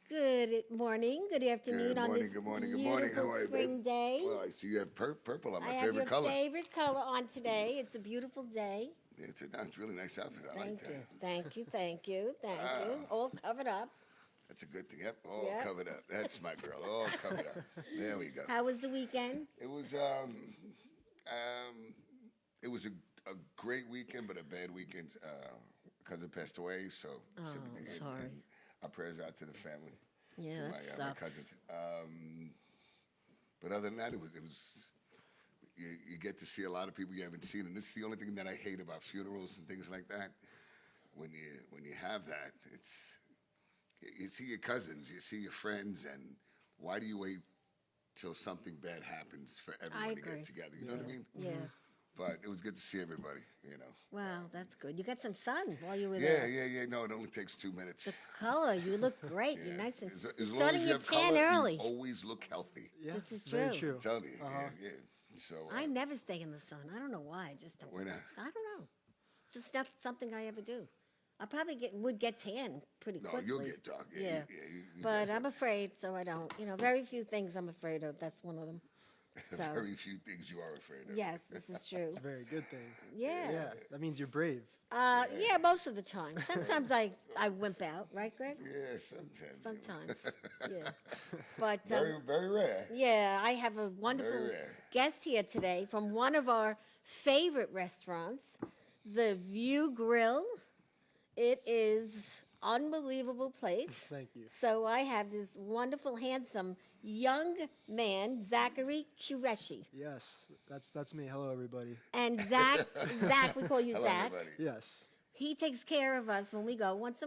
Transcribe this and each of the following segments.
Good morning, good afternoon Good on morning, this good morning, good morning. beautiful How are you, spring babe? day. Well, I see you have purple on I my have favorite your color. favorite color on today. It's a beautiful day. It's a really nice outfit. I like Thank that. you, thank you, thank you, thank you. Ah. All covered up. That's a good thing. Yep, all Yep. covered up. That's my girl, all covered up. There we go. How was the weekend? It was it was a great weekend, but a bad weekend. Cousin passed away, so Oh, sorry. and our prayers out to the family, Yeah, to that my sucks. cousins. But other than that, it was. You get to see a lot of people you haven't seen, and this is the only thing that I hate about funerals and things like that. When you have that, it's you see your cousins, you see your friends, and why do you wait till something bad happens for everyone to agree. get together? You know what I mean? Yeah. But it was good to see everybody. Wow, that's good. You got some sun while you were Yeah, there. yeah. No, it only takes 2 minutes. The color, you look great. You're Yeah. nice and As you're long starting as you your have tan color, early. you always look healthy. Yeah, This is very true. true. I'm telling you. Uh-huh. Yeah. So I never stay in the sun. I don't know why. I just don't. Why not? I don't know. It's just not something I ever do. I probably would get tan pretty No, quickly. you'll get dark. Yeah. You But got I'm afraid, so I don't. Very few things I'm afraid of. That's one of them. So very few things you are afraid of. yes, this is true. It's a very good thing. Yeah. Yeah, that means you're brave. Yeah, most of the time. Sometimes I wimp out, right, Greg? Yeah, sometimes. Sometimes. Yeah. But Very, very rare. yeah, I have a wonderful Very rare. guest here today from one of our favorite restaurants, the View Grill. It is unbelievable place. Thank you. So I have this wonderful, handsome young man, Zachary Qureshi. Yes, that's me. Hello, everybody. And Zach, we call you Hello, Zach. everybody. Yes. He takes care of us when we go once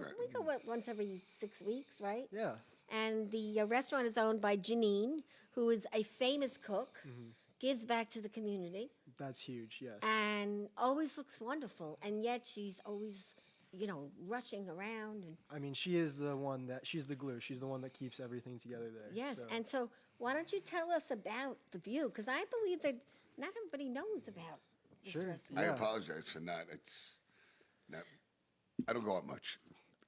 every 6 weeks, right? Yeah. And the restaurant is owned by Janine, who is a famous cook, gives back to the community, That's huge. Yes. and always looks wonderful. And yet she's always, rushing around. And I mean, she's the glue. She's the one that keeps everything together there. yes, so. and so why don't you tell us about the View? Because I believe that not everybody knows about this Sure. restaurant. I Yeah. apologize for not. It's not. I don't go out much.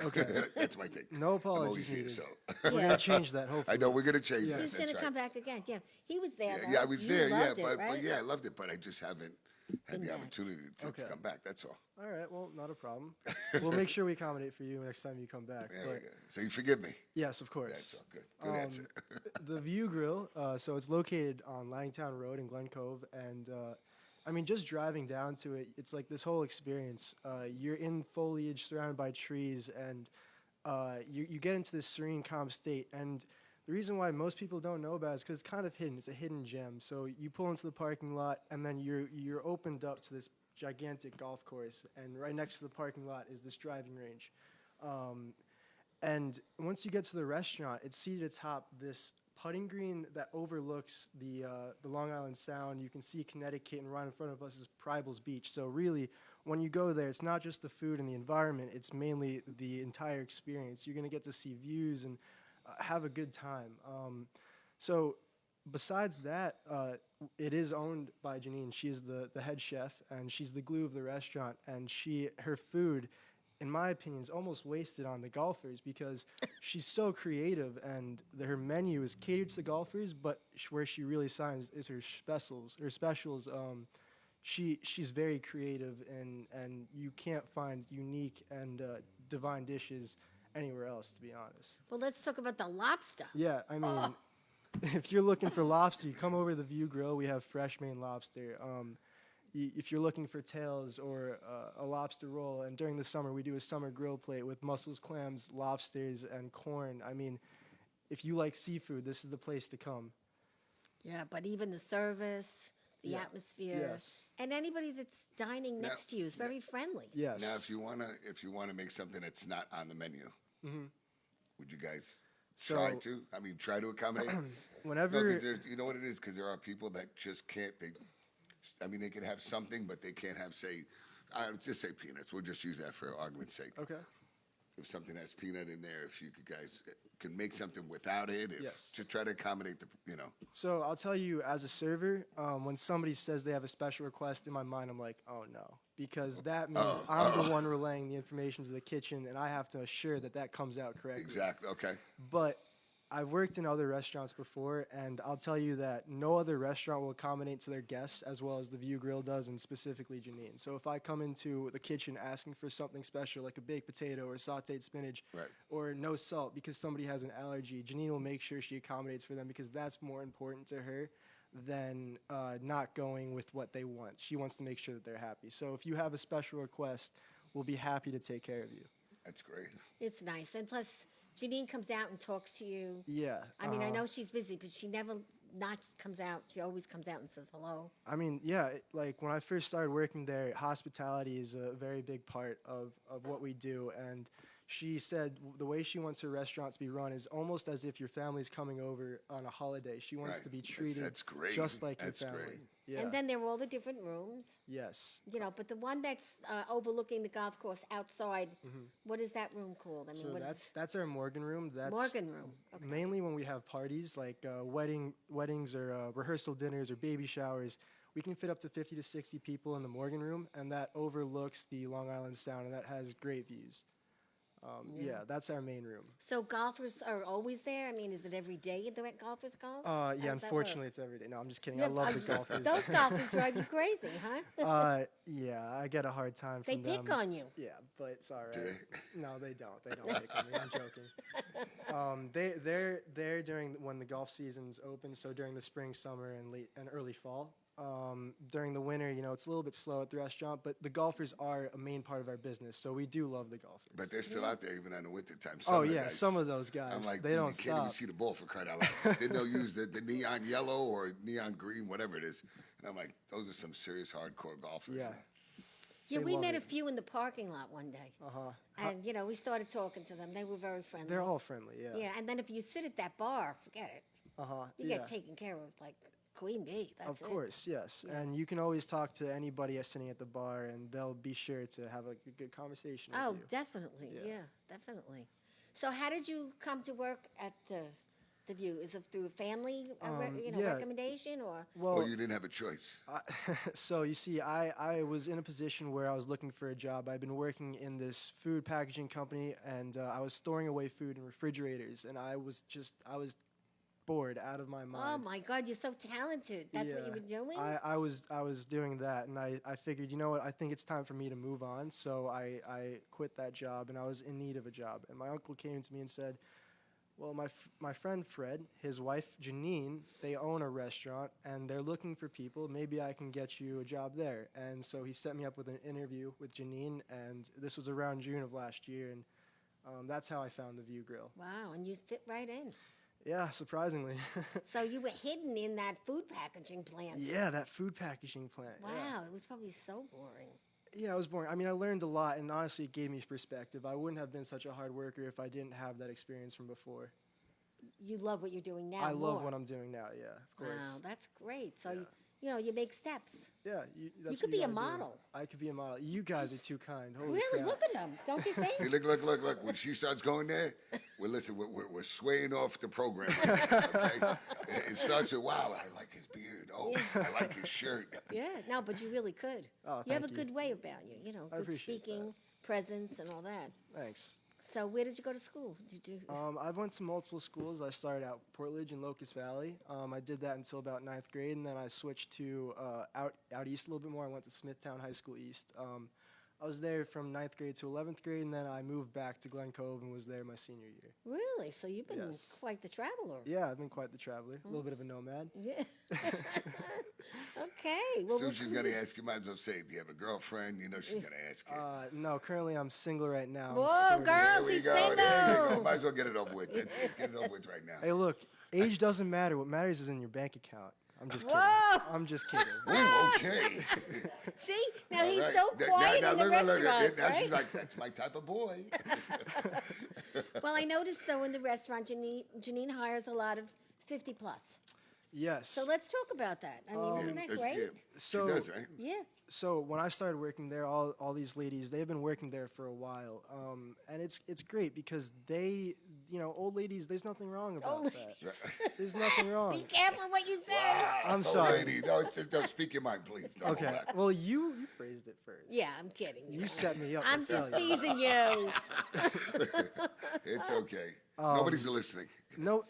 Okay. That's my thing. No I'm always apologies here, needed. so. We're Yeah. gonna change that. Hopefully. I know we're gonna change Yeah. that. He's That's going to right. come back again. Yeah, he was there. Yeah, though. yeah, I was You there. Yeah, loved it, but right? yeah, I loved it, but I just haven't had Been the back. opportunity to Okay. come back. That's all. All right. Well, not a problem. We'll make sure we accommodate for you next time you come back. There but we go. So you forgive me. yes, of course. That's all good. Good answer. The View Grill. So it's located on Lattingtown Road in Glen Cove, and I mean, just driving down to it, it's like this whole experience. You're in foliage, surrounded by trees, and you get into this serene, calm state. And the reason why most people don't know about it is because it's kind of hidden. It's a hidden gem. So you pull into the parking lot, and then you're opened up to this gigantic golf course, and right next to the parking lot is this driving range. And once you get to the restaurant, it's seated atop this putting green that overlooks the Long Island Sound. You can see Connecticut, and right in front of us is Pribal's Beach. So really, when you go there, it's not just the food and the environment, it's mainly the entire experience. You're going to get to see views and have a good time. So besides that, it is owned by Janine. She is the head chef, and she's the glue of the restaurant. And her food, in my opinion, is almost wasted on the golfers because she's so creative, and her menu is catered to the golfers. But where she really shines is her specials. She's very creative, and you can't find unique and divine dishes anywhere else, to be honest. Well, let's talk about the lobster. Yeah, I mean, if you're looking for lobster, you come over to the View Grill. We have fresh Maine lobster. If you're looking for tails or a lobster roll, and during the summer we do a summer grill plate with mussels, clams, lobsters, and corn. I mean, if you like seafood, this is the place to come. Yeah, but even the service, the Yeah. atmosphere, Yes. and anybody that's dining Now- next to you is very friendly. Yes. Now, if you wanna make something that's not on the menu, would you guys So- try to? I mean, try to accommodate. Whenever. No, because you know what it is? Because there are people that just can't. They can have something, but they can't have, say, just say peanuts. We'll just use that for argument's sake. Okay. if something has peanut in there, if you guys can make something without it, Yes. to try to accommodate the, So I'll tell you, as a server, when somebody says they have a special request, in my mind, I'm like, oh no, because that means I'm the one relaying the information to the kitchen, and I have to assure that that comes out correctly. Exactly. Okay. But I've worked in other restaurants before, and I'll tell you that no other restaurant will accommodate to their guests as well as the View Grill does, and specifically Janine. So if I come into the kitchen asking for something special, like a baked potato or sautéed spinach, Right. or no salt because somebody has an allergy, Janine will make sure she accommodates for them because that's more important to her than not going with what they want. She wants to make sure that they're happy. So if you have a special request, we'll be happy to take care of you. That's great. It's nice. And plus, Janine comes out and talks to you. Yeah. I mean, I know she's busy, but she never not comes out. She always comes out and says hello. I mean, yeah, like when I first started working there, hospitality is a very big part of what we do. And she said the way she wants her restaurant to be run is almost as if your family's coming over on a holiday. She wants Right. to be treated That's great. just like That's your family. great. Yeah. And then there are all the different rooms, Yes. but the one that's overlooking the golf course outside, what is that room called? I mean, So what is that's our Morgan room. That's Morgan room? Okay. mainly when we have parties like weddings or rehearsal dinners or baby showers. We can fit up to 50 to 60 people in the Morgan room, and that overlooks the Long Island Sound, and that has great views. Yeah, that's our main room. So golfers are always there? I mean, is it every day the golfers golf? How Yeah, does that unfortunately, work? it's every day. No, I'm just kidding. Yeah, I love the golfers. Those golfers drive you crazy, huh? Yeah, I get a hard time They from them. pick on you. Yeah, but it's all Do right. No, they don't. They don't pick on me. I'm joking. They're there during when the golf season's open. So during the spring, summer, and late and early fall. During the winter, it's a little bit slow at the restaurant, but the golfers are a main part of our business. So we do love the golfers. But they're still out there even in the wintertime. Oh of the yeah, guys, some of those guys. I'm like, they dude, don't you can't even stop. see the ball for crying out loud. Then they'll use the neon yellow or neon green, whatever it is. And I'm like, those are some serious hardcore golfers. Yeah. Yeah, They we love met it. a few in the parking lot one day. And, we started talking to them. They were very friendly. They're all friendly. Yeah. Yeah, and then if you sit at that bar, forget it. You yeah. get taken care of like queen bee. That's Of it. course, yes. Yeah. And you can always talk to anybody sitting at the bar, and they'll be sure to have a good conversation Oh, with you. definitely. Yeah. Yeah, definitely. So how did you come to work at the View? Is it through a family yeah. recommendation or? Well, you didn't have a choice. So you see, I was in a position where I was looking for a job. I've been working in this food packaging company, and I was storing away food in refrigerators, and I was bored out of my mind. Oh my God, you're so talented. That's what you were doing? I was doing that, and I figured, you know what, I think it's time for me to move on. So I quit that job, and I was in need of a job. And my uncle came to me and said, well, my friend Fred, his wife Janine, they own a restaurant, and they're looking for people. Maybe I can get you a job there. And so he set me up with an interview with Janine, and this was around June of last year, and that's how I found the View Grill. Wow, and you fit right in. Yeah, surprisingly. So you were hidden in that food packaging plant. Yeah, that food packaging plant. Wow, Yeah. it was probably so boring. Yeah, it was boring. I mean, I learned a lot, and honestly, it gave me perspective. I wouldn't have been such a hard worker if I didn't have that experience from before. You love what you're doing now. I love more. what I'm doing now. Yeah, of course. Wow, that's great. So Yeah. you make steps. Yeah, that's could what be a gotta do. model. I could be a model. You guys are too kind. Holy Really, crap. look at him, don't you think? See, look. When she starts going there, we're swaying off the program. Okay? It starts with, wow, I like his beard. Oh, I like his shirt. Yeah, no, but you really could. Oh, you have a thank you. good way about you. I Good appreciate speaking, presence, and all that. Thanks. So where did you go to school? Did you? I've went to multiple schools. I started out Portledge and Locust Valley. I did that until about 9th grade, and then I switched to out east a little bit more. I went to Smithtown High School East. I was there from 9th grade to 11th grade, and then I moved back to Glen Cove and was there my senior year. Really? So you've been Yes. quite the traveler. Yeah, I've been quite the traveler, a little bit of a nomad. Yeah. Okay. Well, Soon she's gonna ask you, might as well say, do you have a girlfriend? You know she's gonna ask you. No, currently I'm single right now. I'm Whoa, single. girl. There Girls, we he's go. There you go. single. Might as well get it over with. That's it. Get it over with right now. Hey, look, age doesn't matter. What matters is in your bank account. I'm just kidding. Whoa. I'm just kidding. Ooh, okay. See, now All he's right. so quiet now, in the look, restaurant, now right? she's like, that's my type of boy. Well, I noticed though in the restaurant, Janine hires a lot of 50 plus. Yes. So let's talk about that. I mean, isn't that There's- great? yeah, So- she does, right? Yeah. So when I started working there, all these ladies, they've been working there for a while, and it's great because they, old ladies, there's nothing wrong about Old that. ladies. There's nothing Be wrong. careful what you say. I'm Oh, sorry. lady, no, don't speak your mind, please. Don't Okay. hold back. Well, you phrased it first. Yeah, I'm kidding. You set me up. I'm I tell just you. teasing you. It's okay. Nobody's listening. No,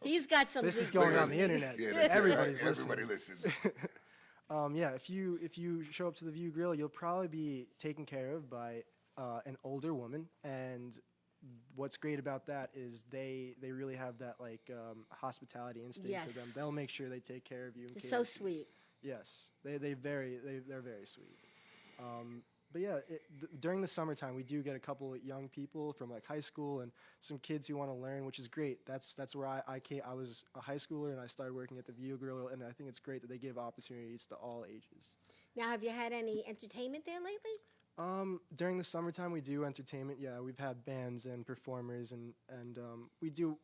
He's got some. this is good going on words. the internet. Yeah, that's it, Everybody's right? listening. Everybody listens. Yeah, if you show up to the View Grill, you'll probably be taken care of by an older woman, and what's great about that is they really have that hospitality instinct to them. Yes. They'll make sure they take care of you. and It's cater so to you. sweet. Yes, they're very sweet. But yeah, during the summertime, we do get a couple of young people from high school and some kids who want to learn, which is great. That's where I came. I was a high schooler and I started working at the View Grill, and I think it's great that they give opportunities to all ages. Now, have you had any entertainment there lately? During the summertime, we do entertainment. Yeah, we've had bands and performers, and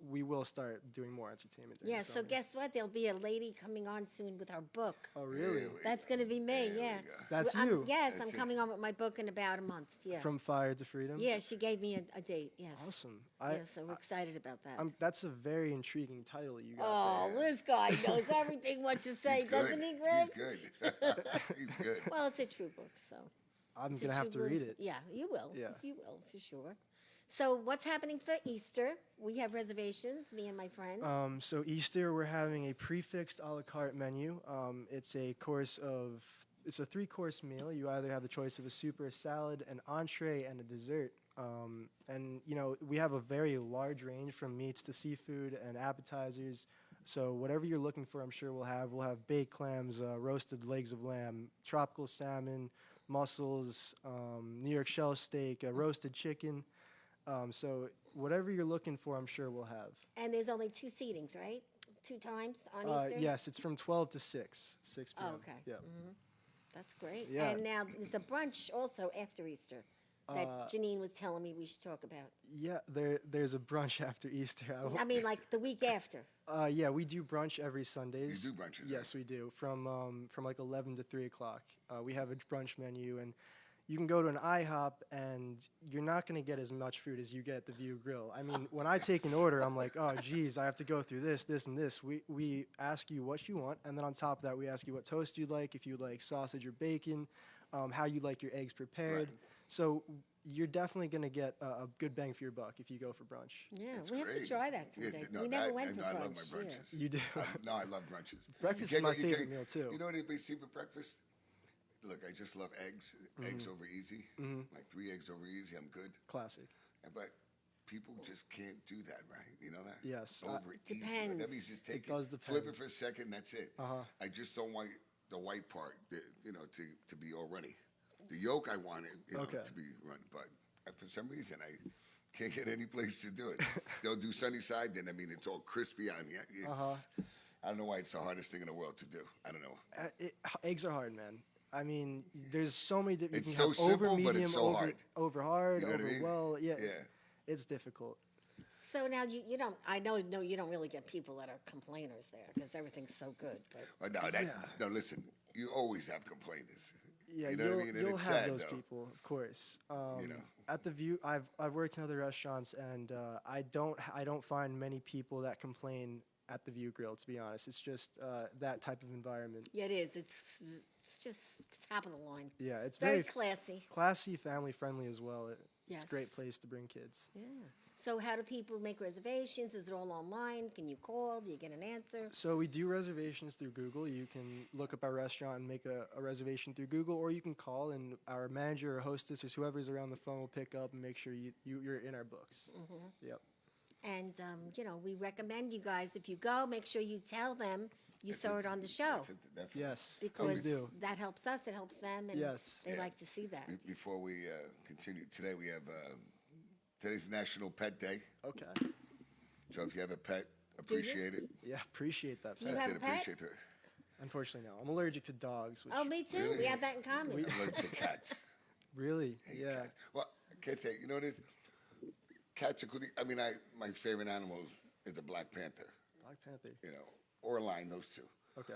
we will start doing more entertainment. During Yeah, the so summer. guess what? There'll be a lady coming on soon with her book. Oh, really? That's going to be me, yeah. That's I'm- you. Yes, That's I'm it. coming on with my book in about a month, yeah. From Fire to Freedom. Yeah, she gave me a date, yes. Awesome. Yeah, so we're excited about that. That's a very intriguing title you got Oh, this guy knows everything what to say, He's doesn't good. he, Greg? He's good. He's good. Well, it's a true book, so. there. I'm It's a gonna have to true read book. it. Yeah, you will. Yeah. You will, for sure. So what's happening for Easter? We have reservations, me and my friend. So Easter, we're having a prefixed a la carte menu. It's a 3-course meal. You either have the choice of a soup or a salad, an entree, and a dessert. And we have a very large range from meats to seafood and appetizers. So whatever you're looking for, I'm sure we'll have. We'll have baked clams, roasted legs of lamb, tropical salmon, mussels, New York shell steak, roasted chicken. So whatever you're looking for, I'm sure we'll have. And there's only 2 seatings, right? 2 times on Easter? Yes, it's from 12 to 6 p.m. Oh, okay. Yeah. That's great. Yeah. And now there's a brunch also after Easter that Janine was telling me we should talk about. Yeah, there's a brunch after Easter. I mean, like the week after. Yeah, we do brunch every Sundays. You do brunches, Yes, we do. From 11 to 3 o'clock. We have a brunch menu, and you can go to an IHOP, and you're not going to get as much food as you get at the View Grill. I mean, when I take an order, I'm like, oh, geez, I have to go through this, and this. We ask you what you want, and then on top of that, we ask you what toast you'd like, if you like sausage or bacon, how you like your eggs prepared. Right. So you're definitely going to get a good bang for your buck if you go for brunch. Yeah, That's we have to great. try that Yeah, someday. no, we never that- went for I brunch. love my brunches. You do. No, I love brunches. Breakfast You is my can't go- you favorite can't- meal, too. You know what anybody see for breakfast? Look, I just love eggs. Eggs over easy. Like 3 eggs over easy, I'm good. Classic. But people just can't do that, right? You know that? Yes. Over easy. Depends. That means just take it, does flip depend. it for a second, that's it. I just don't want the white part, to be all runny. The yolk, I want it, Okay. to be run. But for some reason, I can't get any place to do it. They'll do sunny side, then it's all crispy on you. I don't know why it's the hardest thing in the world to do. I don't know. Eggs are hard, man. I mean, there's so many different. It's you can so have over simple, but medium, it's so hard. over hard, You know what I over mean? well. Yeah, Yeah. it's difficult. So now you don't. I know you don't really get people that are complainers there because everything's so good. But No, listen. You always have complainers. Yeah, you know you'll, what I mean? And you'll it's have sad, those though. people, of course. You know. At the View, I've worked in other restaurants, and I don't find many people that complain at the View Grill. To be honest, it's just that type of environment. yeah, it is. It's just top of the line. Yeah, it's Very very classy. classy, family friendly as well. It's Yes. a great place to bring kids. Yeah. So how do people make reservations? Is it all online? Can you call? Do you get an answer? So we do reservations through Google. You can look up our restaurant and make a reservation through Google, or you can call, and our manager or hostess or whoever's around the phone will pick up and make sure you're in our books. Yep. And we recommend you guys, if you go, make sure you tell them you saw it on the show That's it, definitely. Yes. because do. that helps us. It helps them, and Yes. they Yeah. like to see that. Before we continue, today we have today's National Pet Day. Okay. So if you have a pet, appreciate it. Yeah, apprate that. Do you pet. have That's a it. pet? Appreciate it. Unfortunately, no. I'm allergic to dogs. Which Oh, me too. Really? We have that in common. I'm allergic to cats. Really? Hate Yeah. cats. Well, cats say, you know what it is? Cats are cool. I mean, my favorite animal is a Black Panther. Black Panther. or a lion, those two. Okay.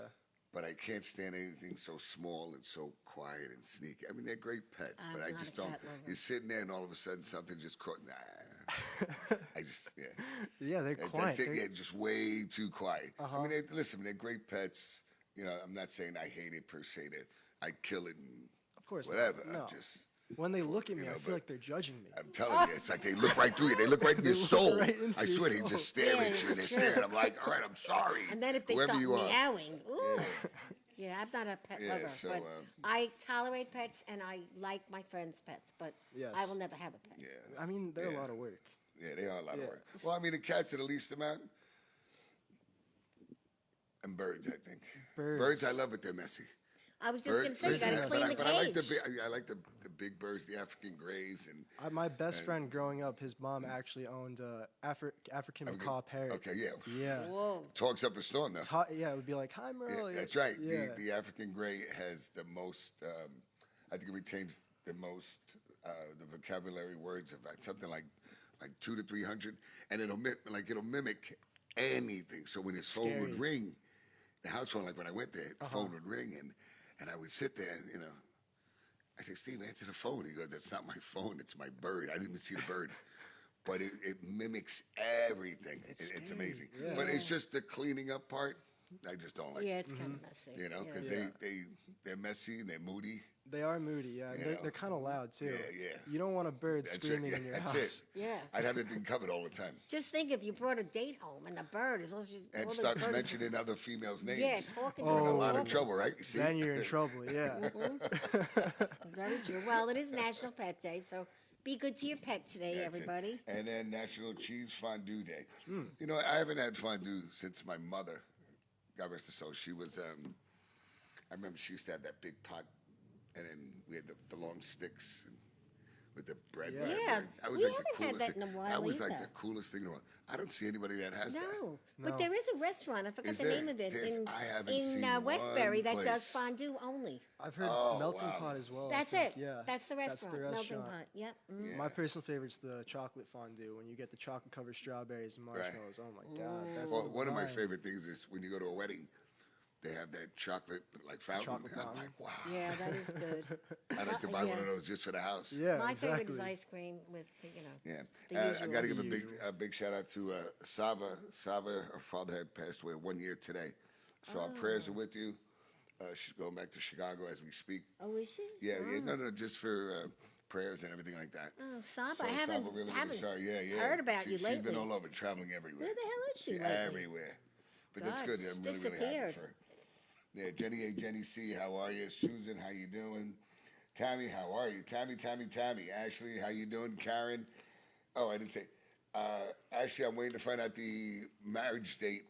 But I can't stand anything so small and so quiet and sneaky. I mean, they're great pets, I'm but I not a just don't. cat lover. You're sitting there and all of a sudden something just caught. Nah. Yeah. Yeah, they're That's quiet. it. They're- Yeah, just way too quiet. I Uh-huh. mean, listen, they're great pets. I'm not saying I hate it per se. That I'd kill it and Of course not. whatever. No. I'm just. When they look at me, you know, I but- feel like they're judging me. I'm telling you, it's like they look right through you. They look right in your They look soul. right into I your swear, they soul. just stare Yeah, at you and they're it's true. staring. I'm like, all right, I'm sorry. And then if they whoever start you are. meowing, ooh. Yeah, I'm not a pet Yeah, lover, so, but I tolerate pets and I like my friends' pets, but Yes. I will never have a pet. Yeah, I mean, they're Yeah. a lot of work. yeah, they are a lot Yeah. of work. Well, I mean, the cats are the least amount, and birds, I think. Birds. I love, but they're messy. I was just going to say, you listen, got to yes. clean the but I like cage. I like the big birds, the African grays, and My best friend growing up, his mom actually owned a African macaw parrot. okay, yeah. Yeah. Whoa. Talks up a storm, though. Yeah, it would be like, hi, Yeah, Merle. that's right. Yeah. The African gray has the most. I think it retains the most the vocabulary words of something like 200 to 300, and it'll mimic anything. So when his phone would Scary. ring, the house phone, like when I went there, the phone would ring, and I would sit there, I say, Steve, answer the phone. He goes, that's not my phone, it's my bird. I didn't even see the bird. But it mimics everything. It's scary, amazing. yeah. But it's just the cleaning up part. I just don't like. Yeah, it's kind of messy. Because yeah. they're messy and they're moody. They are moody, yeah. You They're, know. they're kind of loud, too. Yeah, yeah. You don't want a bird That's screaming it. in your That's house. it. Yeah. I'd have that thing covered all the time. Just think if you brought a date home and a bird is all she's. And all the starts birds- mentioning other females' names. Yeah, talking You're in to a them. lot of talking. trouble, right? You see? Then you're in trouble, yeah. Very true. Well, it is National Pet Day, so be good to your pet today, That's it. everybody. And then National Cheese Fondue Day. I haven't had fondue since my mother, God rest her soul. She was, I remember she used to have that big pot, and then we had the long sticks with the bread. Yeah. Yeah, That was we like the haven't had coolest that thing. in a while That was like either. the coolest thing in the world. I don't see anybody that has that. No, but No. there is a restaurant. I forgot Is the there? name of it There's- in I haven't seen Westbury one that does place. fondue only. I've heard Oh, Melting wow. Pot as well. I That's think, it. Yeah. That's the restaurant. Melting restaurant. Pot. Yep. Mm. Yeah. My personal favorite's the chocolate fondue. When you get the chocolate covered strawberries and marshmallows. Oh my god, that's Well, the one of my vibe. favorite things is when you go to a wedding, they have that chocolate fountain. Chocolate and I'm fountain. like, wow. Yeah, that is good. I'd like to buy one Yeah. of those just for the house. Yeah, My exactly. favorite is ice cream with, Yeah. The I usual. got to give The a usual. big shout out to Saba. Saba, her father had passed away 1 year today. So our prayers are with you. She's going back to Chicago as we speak. Oh, is she? Yeah, Oh. yeah, no, just for prayers and everything like that. Oh, Saba, So I haven't, Saba, really, haven't sorry. Yeah. heard about you She's lately. been all over, traveling everywhere. Where the hell is she lately? Everywhere. But that's God, good. she's I'm really happy disappeared. for her. Yeah, Jenny A, Jenny C, how are you? Susan, how you doing? Tammy, how are you? Tammy. Ashley, how you doing? Karen. Oh, I didn't say. Ashley, I'm waiting to find out the marriage date.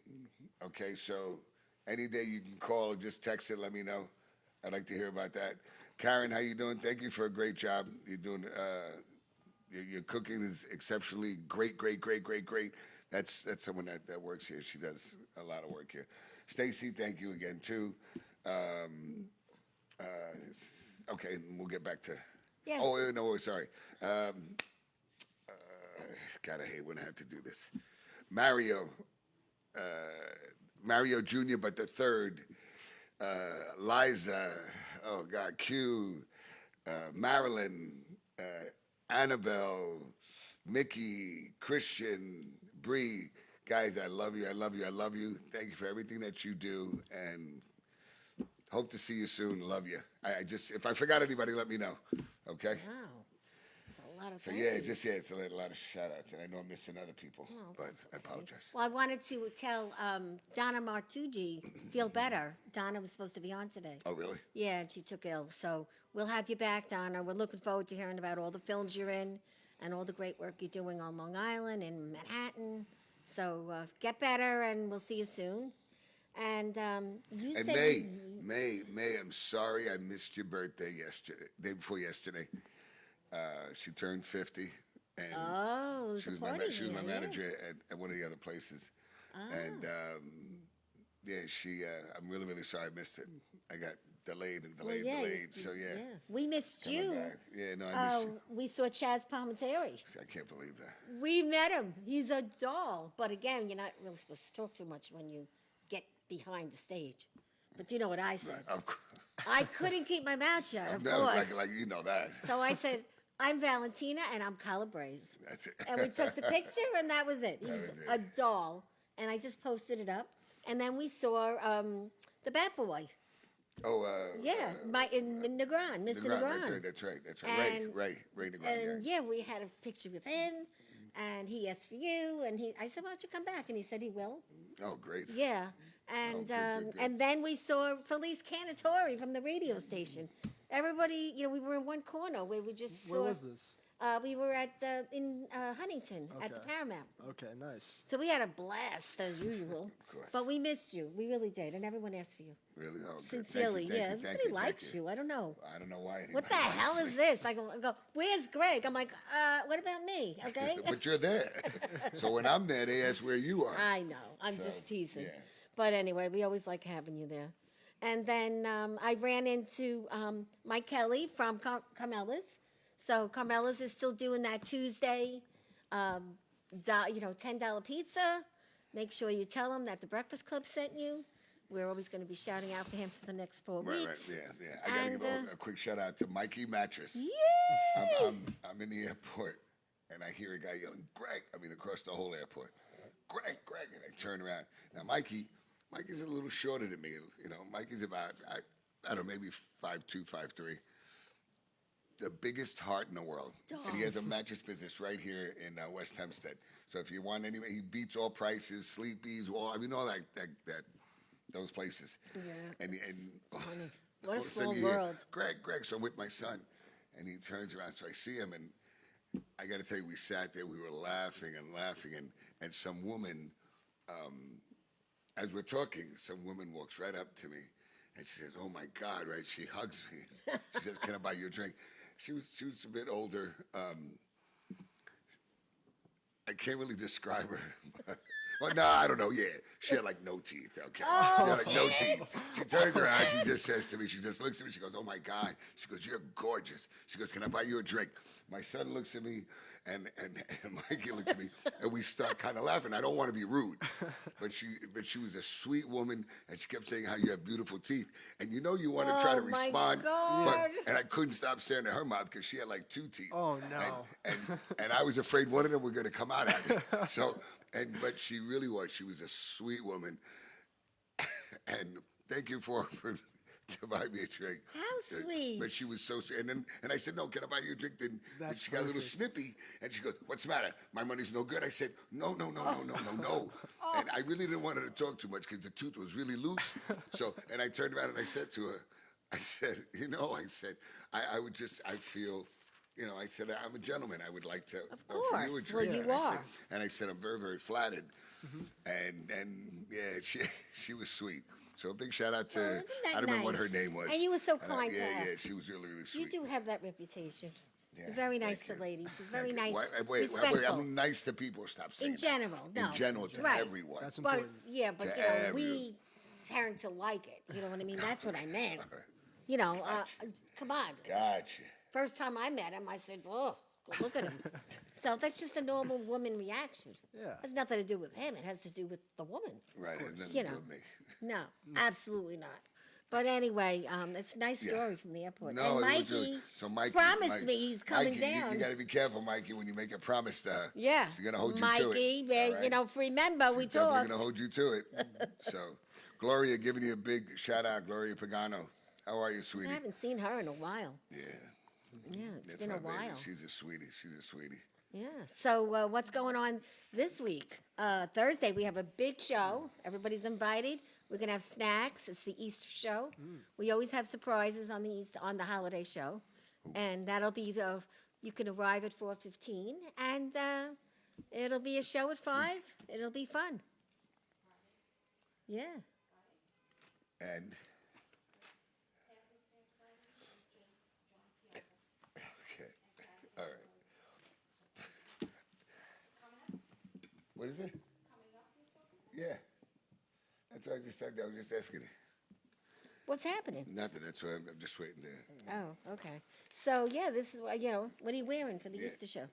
Okay, so any day you can call or just text it. Let me know. I'd like to hear about that. Karen, how you doing? Thank you for a great job. You're doing. Your cooking is exceptionally great. That's someone that works here. She does a lot of work here. Stacy, thank you again too. Okay, and we'll get back to. Yes. Oh no, sorry. God, I hate when I have to do this. Mario Jr., but the third. Liza. Oh God, Q. Marilyn. Annabelle. Mickey. Christian. Bree. Guys, I love you. Thank you for everything that you do, and hope to see you soon. Love you. I just, if I forgot anybody, let me know. Okay. Wow. It's a lot of So things. yeah, it's a lot of shout outs, and I know I'm missing other people, but I apologize. Well, I wanted to tell Donna Martucci, feel better. Donna was supposed to be on today. Oh really? Yeah, and she took ill. So we'll have you back, Donna. We're looking forward to hearing about all the films you're in and all the great work you're doing on Long Island and Manhattan. So get better, and we'll see you soon. And you And say May, I'm sorry I missed your birthday yesterday, day before yesterday. She turned 50, and oh, it was she a was party. she was my here, manager at one of the other places, and yeah, she. I'm really sorry I missed it. I got delayed and Well, delayed, yeah, delayed. So yeah, we missed coming you. back. Yeah, no, I missed you. We saw Chaz Palminteri. I can't believe that. We met him. He's a doll. But again, you're not really supposed to talk too much when you get behind the stage. But you know what I said? Right, of course. I couldn't keep my mouth shut, of No, course. like you know that. So I said, I'm Valentina and I'm Calabrese. That's it. And we took the picture and that was it. He That was was a it. doll. And I just posted it up. And then we saw the Bat Boy. Oh, Yeah, in Negron, Mr. Negron. That's right. And- Ray Negron. And yeah, we had a picture with him. And he asked for you. And I said, why don't you come back? And he said he will. Oh, great. Yeah. And good. and then we saw Felice Canatori from the radio station. Everybody, we were in one corner where we just saw. Where was this? We were in Huntington at the Okay. Paramount. Okay, nice. So we had a blast as usual. Of course. But we missed you. We really did. And everyone asked for you. Really? Oh, good. Sincerely, Thank you, yeah. thank you, Everybody thank likes you. I don't know. I don't know why. What the anybody hell likes is me. this? I go, where's Gregg? I'm like, what about me? Okay. But you're there. So when I'm there, they ask where you are. I know. I'm So, just teasing. yeah. But anyway, we always like having you there. And then I ran into Mike Kelly from Carmela's. So Carmela's is still doing that Tuesday, $10 pizza. Make sure you tell him that the Breakfast Club sent you. We're always going to be shouting out for him for the next 4 Right, weeks. yeah. I got to And, give a quick shout out to Mikey Mattress. Yay! I'm in the airport, and I hear a guy yelling, Gregg, across the whole airport. Gregg, and I turn around. Now, Mikey's a little shorter than me. Mikey's about, I don't know, maybe 5'2", 5'3". The biggest heart in the world. And he has a mattress business right here in West Hempstead. So if you want he beats all prices, Sleepy's, all that those places. Yeah. And What a all of sudden small you hear, world. Gregg, so I'm with my son. And he turns around, so I see him, and I got to tell you, we sat there, we were laughing, and some woman, as we're talking, some woman walks right up to me, and she says, "Oh my God!" Right? She hugs me. She says, "Can I buy you a drink?" She was a bit older. I can't really describe her. Well, no, I don't know. Yeah, she had like no teeth. Okay, she had like no teeth. She turns around. She just says to me. She just looks at me. She goes, "Oh my God!" She goes, "You're gorgeous." She goes, "Can I buy you a drink?" My son looks at me, and Mikey looks at me, and we start kind of laughing. I don't want to be rude, but she was a sweet woman, and she kept saying how you have beautiful teeth, and you want to try to Oh, my respond, God. and I couldn't stop staring at her mouth because she had like 2 teeth. Oh, no. And I was afraid one of them were going to come out at me. So, but she really was. She was a sweet woman, and thank you for to buy me a drink. How sweet. But she was so sweet. And I said, "No, can I buy you a drink?" Then That's she got a little perfect. snippy, and she goes, "What's the matter? My money's no good." I said, "No. And I really didn't want her to talk too much because the tooth was really loose. So, and I turned around and I said to her, I said, I feel, I said, I'm a gentleman. I would like to offer you a course. drink. Well, you and are. I said, I'm very, very flattered. And yeah, she was sweet. So a big shout out to, Well, isn't that I don't remember what her nice? name was. And you were so kind to yeah, her. Yeah, she was really, really You sweet. do have that reputation. Yeah, You're very nice thank to you. ladies. He's very Thank you. nice, Wait, respectful. I'm nice to people. Stop saying In that. general, no. In general, to Right. everyone. That's But important. yeah, but To we tend to like it. You know what I mean? That's what I meant. Right. Come on. Gotcha. First time I met him, I said, "Oh, go look at him." So that's just a normal woman reaction. Yeah. It has nothing to do with him. It has to do with the woman. Right, and then You know. me. No, absolutely not. But anyway, it's a nice Yeah. story from the airport. No, and it was Mikey, really, so Mikey promised me he's coming Mikey, down. You got to be careful, Mikey, when you make a promise to her. Yeah, She's gonna hold you Mikey, to it. all right? remember we She's definitely talked. gonna hold you to it. So, Gloria, giving you a big shout out, Gloria Pagano. How are you, I sweetie? haven't seen her in a while. Yeah, Yeah, it's that's been my a baby. while. She's a sweetie. She's a sweetie. Yeah. So what's going on this week? Thursday we have a big show. Everybody's invited. We're gonna have snacks. It's the Easter show. We always have surprises on the holiday show, and that'll be you can arrive at 4:15, and it'll be a show at 5. It'll be fun. Yeah. And okay, all right. What is it? Yeah, that's what I was just asking you. What's happening? Nothing. That's why I'm just waiting there. Oh, okay. So yeah, this is what are you wearing for the Yeah. Easter show?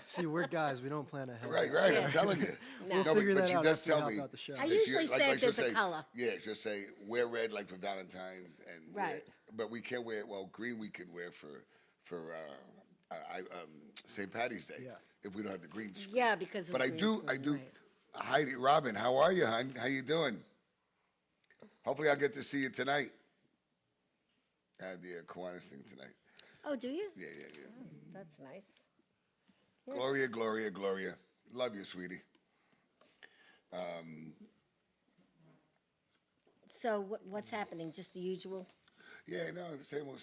See, we're guys. We don't plan ahead. Right. Yeah. I'm telling you. We'll No, figure but that she out does after we tell hop me. out the show. I that usually like say she'll there's a color. Yeah, she'll say wear red like for Valentine's and Right. but we can't wear green. We can wear for St. Patty's Day. Yeah. If we don't have the green screen. Yeah, because. Of But the I green do. screen, right. Heidi, Robin, how are you, hon? How you doing? Hopefully, I'll get to see you tonight. I have the Kiwanis thing tonight. Oh, do you? Yeah. That's nice. Yes. Gloria. Love you, sweetie. So what's happening? Just the usual, Yeah, no, same old.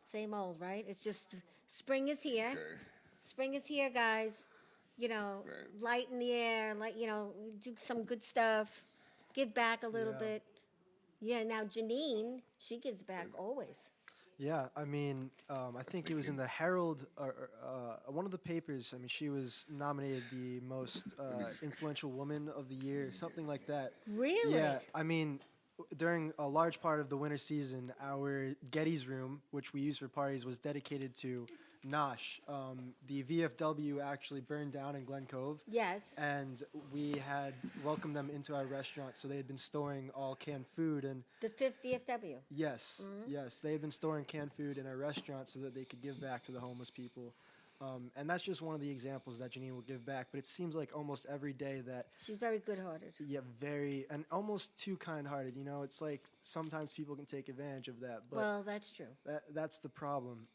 same old, right? It's just spring is here. Okay. Spring is here, guys. Right. Light in the air, do some good stuff, give back a little Yeah. bit. Yeah, now Janine, she gives back always. Yeah, I mean, I think it was in the Herald, or one of the papers. I mean, she was nominated the most influential woman of the year, something like that. Really? Yeah, I mean, during a large part of the winter season, our Getty's room, which we use for parties, was dedicated to Nosh. The VFW actually burned down in Glen Cove. Yes. And we had welcomed them into our restaurant, so they had been storing all canned food. And The 5th VFW. yes, they had been storing canned food in our restaurant so that they could give back to the homeless people. And that's just one of the examples that Janine will give back. But it seems like almost every day that, She's very good-hearted. yeah, very, and almost too kind-hearted. You know, it's like sometimes people can take advantage of that. But Well, that's true. that's the problem.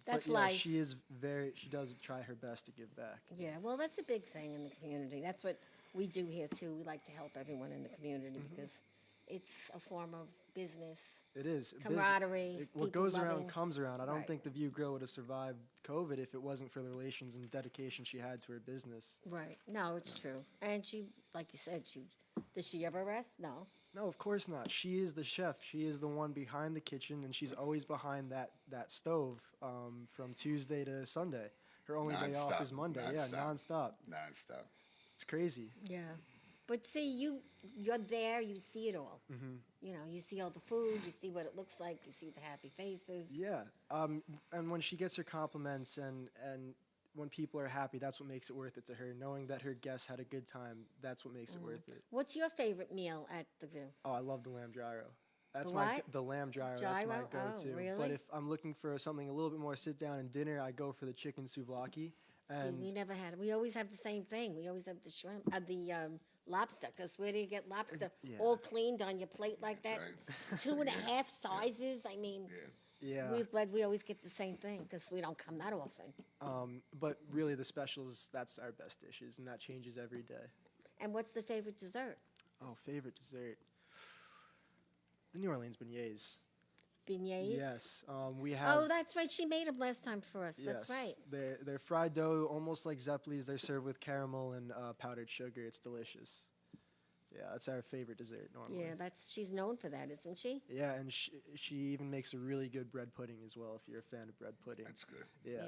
That's but yeah, life. she does try her best to give back. Yeah, well, that's a big thing in the community. That's what we do here, too. We like to help everyone in the community because it's a form of business. It is. Camaraderie, What people goes around loving. comes around. I don't Right. think the View Grill would have survived COVID if it wasn't for the relations and dedication she had to her business. Right. No, it's true. And she, like you said, does she ever rest? No. No, of course not. She is the chef. She is the one behind the kitchen, and she's always behind that stove from Tuesday to Sunday. Her only day off Non-stop, is Monday. non-stop. Yeah, nonstop. Non-stop. It's crazy. Yeah. But see, you're there, you see it all. Mm-hmm. You see all the food, you see what it looks like, you see the happy faces. Yeah. And when she gets her compliments and when people are happy, that's what makes it worth it to her. Knowing that her guests had a good time, that's what makes it worth it. What's your favorite meal at the View? Oh, I love the lamb gyro. That's The my what? the lamb gyro. That's my Gyro? Oh, go-to. really? But if I'm looking for something a little bit more sit down and dinner, I go for the chicken souvlaki. And See, we never had it. We always have the same thing. We always have the shrimp, the lobster. Because where do you get lobster Yeah. all cleaned on your plate like that? Right. 2.5 sizes. I mean, yeah. but we always get the same thing because we don't come that often. But really, the specials, that's our best dishes, and that changes every day. And what's the favorite dessert? Oh, favorite dessert. The New Orleans beignets. Beignets? Yes. We have. Oh, that's right. She made them last time for us. That's yes, right. They're fried dough, almost like Zeppelis. They're served with caramel and powdered sugar. It's delicious. Yeah, that's our favorite dessert normally. Yeah, she's known for that, isn't she? Yeah, and she even makes a really good bread pudding as well, if you're a fan of bread pudding. That's good. Yeah.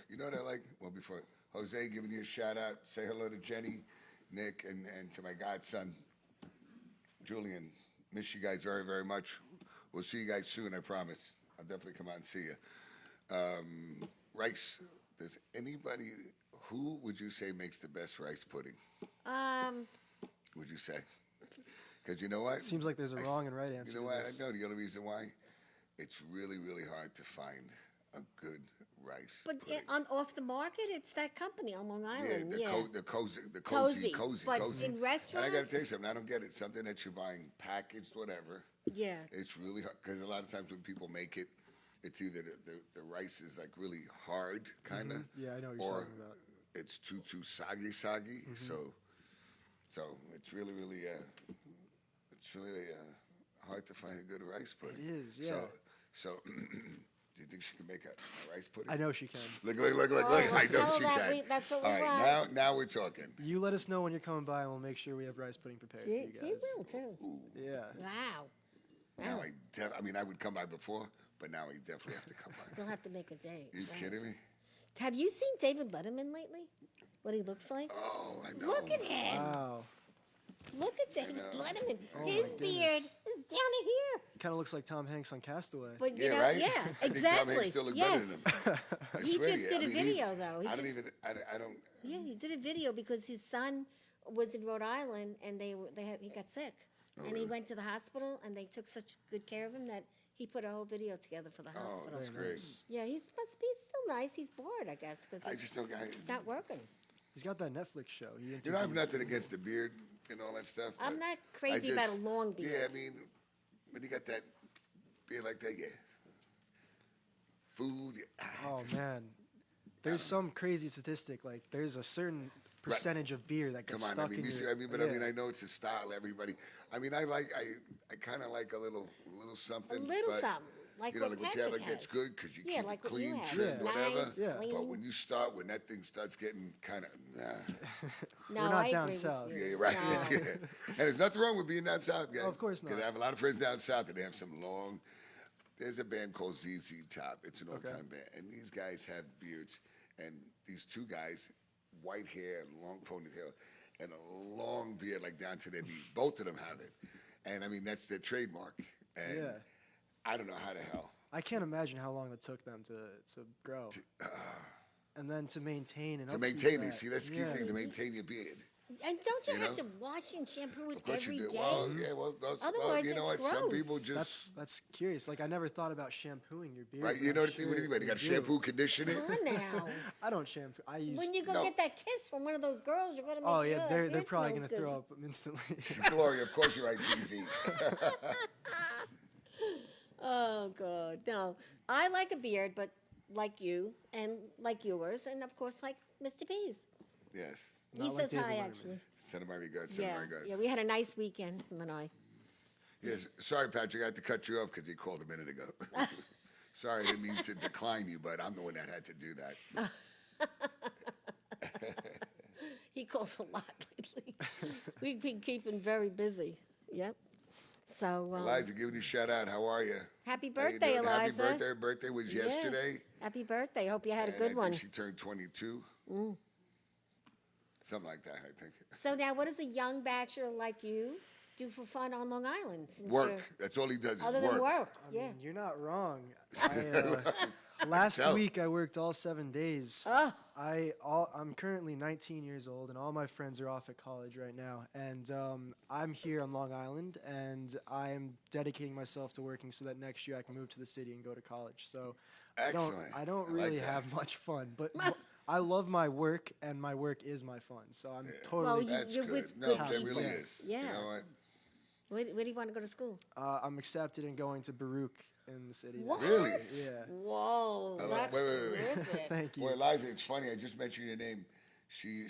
You know what I like? Well, before Jose giving you a shout out, say hello to Jenny, Nick, and to my godson, Julian. Miss you guys very, very much. We'll see you guys soon, I promise. I'll definitely come out and see you. Rice. Does anybody, who would you say makes the best rice pudding? Would you say? Because you know what? Seems like there's a wrong and right answer. You know to what? this. I know the only reason why. It's really, really hard to find a good rice But pudding. off the market, it's that company on Long Island. the cozy. But in And I got to restaurants, tell you something. I don't get it. Something that you're buying packaged, whatever. yeah. It's really hard because a lot of times when people make it, it's either the rice is like really hard, kind of. Yeah, I know what you're or talking about. it's too soggy. So it's really, really, hard to find a good rice pudding. It is, yeah. So do you think she can make a rice pudding? I know she can. Look! well, I know tell she her that can. that's what we All right, want. now we're talking. You let us know when you're coming by, and we'll make sure we have rice pudding prepared for you She guys. will too. Yeah. Wow. Now I mean, I would come by before, but now I definitely have to come by. We'll have to make a date. Are you right? kidding me? Have you seen David Letterman lately? What he looks like? Oh, I know. Look at him. Wow. Look at David know. Letterman. Oh, His my beard goodness. is down to here. Kind of looks like Tom Hanks on Castaway. But you Yeah, know, right? yeah, I think Tom exactly. Hanks still look yes. better than him. I He swear to just you. did I a mean, video, though. He I don't just- even. I don't. Yeah, he did a video because his son was in Rhode Island and he got sick. Oh, And he really? went to the hospital and they took such good care of him that he put a whole video together for the Oh, hospital. that's Very great. nice. Yeah, he's must be still nice. He's bored, I guess, because I just don't. he's not working. He's got that Netflix show. He You know, I have interviews- nothing against the beard and all that stuff. I'm but not I crazy about a just- long beard. Yeah, I mean, when you got that beard like that, yeah. Food. Oh man, there's some crazy statistic. Like there's a certain percentage of beer that gets Come on, stuck I mean, in you your. see, I mean, but I mean, yeah. I know it's a style. Everybody. I mean, I kind of like a little something. A little but, something, like you know, what like what you have, Patrick like that's has. good because you Yeah, keep like it what you clean, have. trim, It's whatever. nice, Yeah. But clean. when you start, when that thing starts getting kind of, No, We're not I down agree with south. you. yeah, you're right. No. Yeah. And there's nothing wrong with being down south, guys. Of course 'Cause not. I have a lot of friends down south, and they have some long. There's a band called ZZ Top. It's an old-time band, and these guys have beards. And these two guys, white hair, long ponytail, and a long beard like down to their knees. Both of them have it, and I mean that's their trademark. And Yeah. I don't know how the hell. I can't imagine how long it took them to grow, and then to maintain and To upkeep maintain that. it, see that's the key Yeah. thing to maintain your beard. And don't you You have know? to wash and shampoo it Of course every you do. day? Well, yeah, well, Otherwise you know what? it's Some gross. people just That's curious. Like I never thought about shampooing your beard. right. You but know I'm the thing. What do you sure mean? You got to do. shampoo, condition it. Come on now. I don't shampoo. I use. When you go No. get that kiss from one of those girls, you're gonna make Oh sure yeah, that they're beard probably smells gonna good. throw up instantly. Gloria, of course you're right, ZZ. Oh God, no. I like a beard, but like you and like yours, and of course like Mr. P's. Yes. He Not like says David hi, Letterman. actually. Send him my regards. Send him Yeah, my regards. yeah. We had a nice weekend, him and I. Yes. Sorry, Patrick. I had to cut you off because he called a minute ago. Sorry, I didn't mean to decline you, but I'm the one that had to do that. He calls a lot lately. We've been keeping very busy. Yep. So Eliza, giving you a shout out. How are you? happy How you birthday, doing? Eliza. Happy birthday. Her birthday was Yeah. yesterday. Happy birthday. Hope you had a and good I one. think she turned 22. Something like that, I think. So now, what does a young bachelor like you do for fun on Long Island? Since Work. you're- That's all he does is Other work. than work, I yeah. mean, you're not wrong. Last tell. week I worked all 7 days. Oh, I'm currently 19 years old, and all my friends are off at college right now. And I'm here on Long Island, and I'm dedicating myself to working so that next year I can move to the city and go to college. So Excellent. I don't I like really that. have much fun, but I love my work, and my work is my fun. So I'm Well, totally. you- That's you're good. with No, good that really people. is. Yeah. You know what? where do you want to go to school? I'm accepted and going to Baruch in the city. now. What? Really? Yeah. Whoa, Oh, that's wait, wait, wait. terrific. Thank you. Boy, Eliza, it's funny. I just mentioned your name. She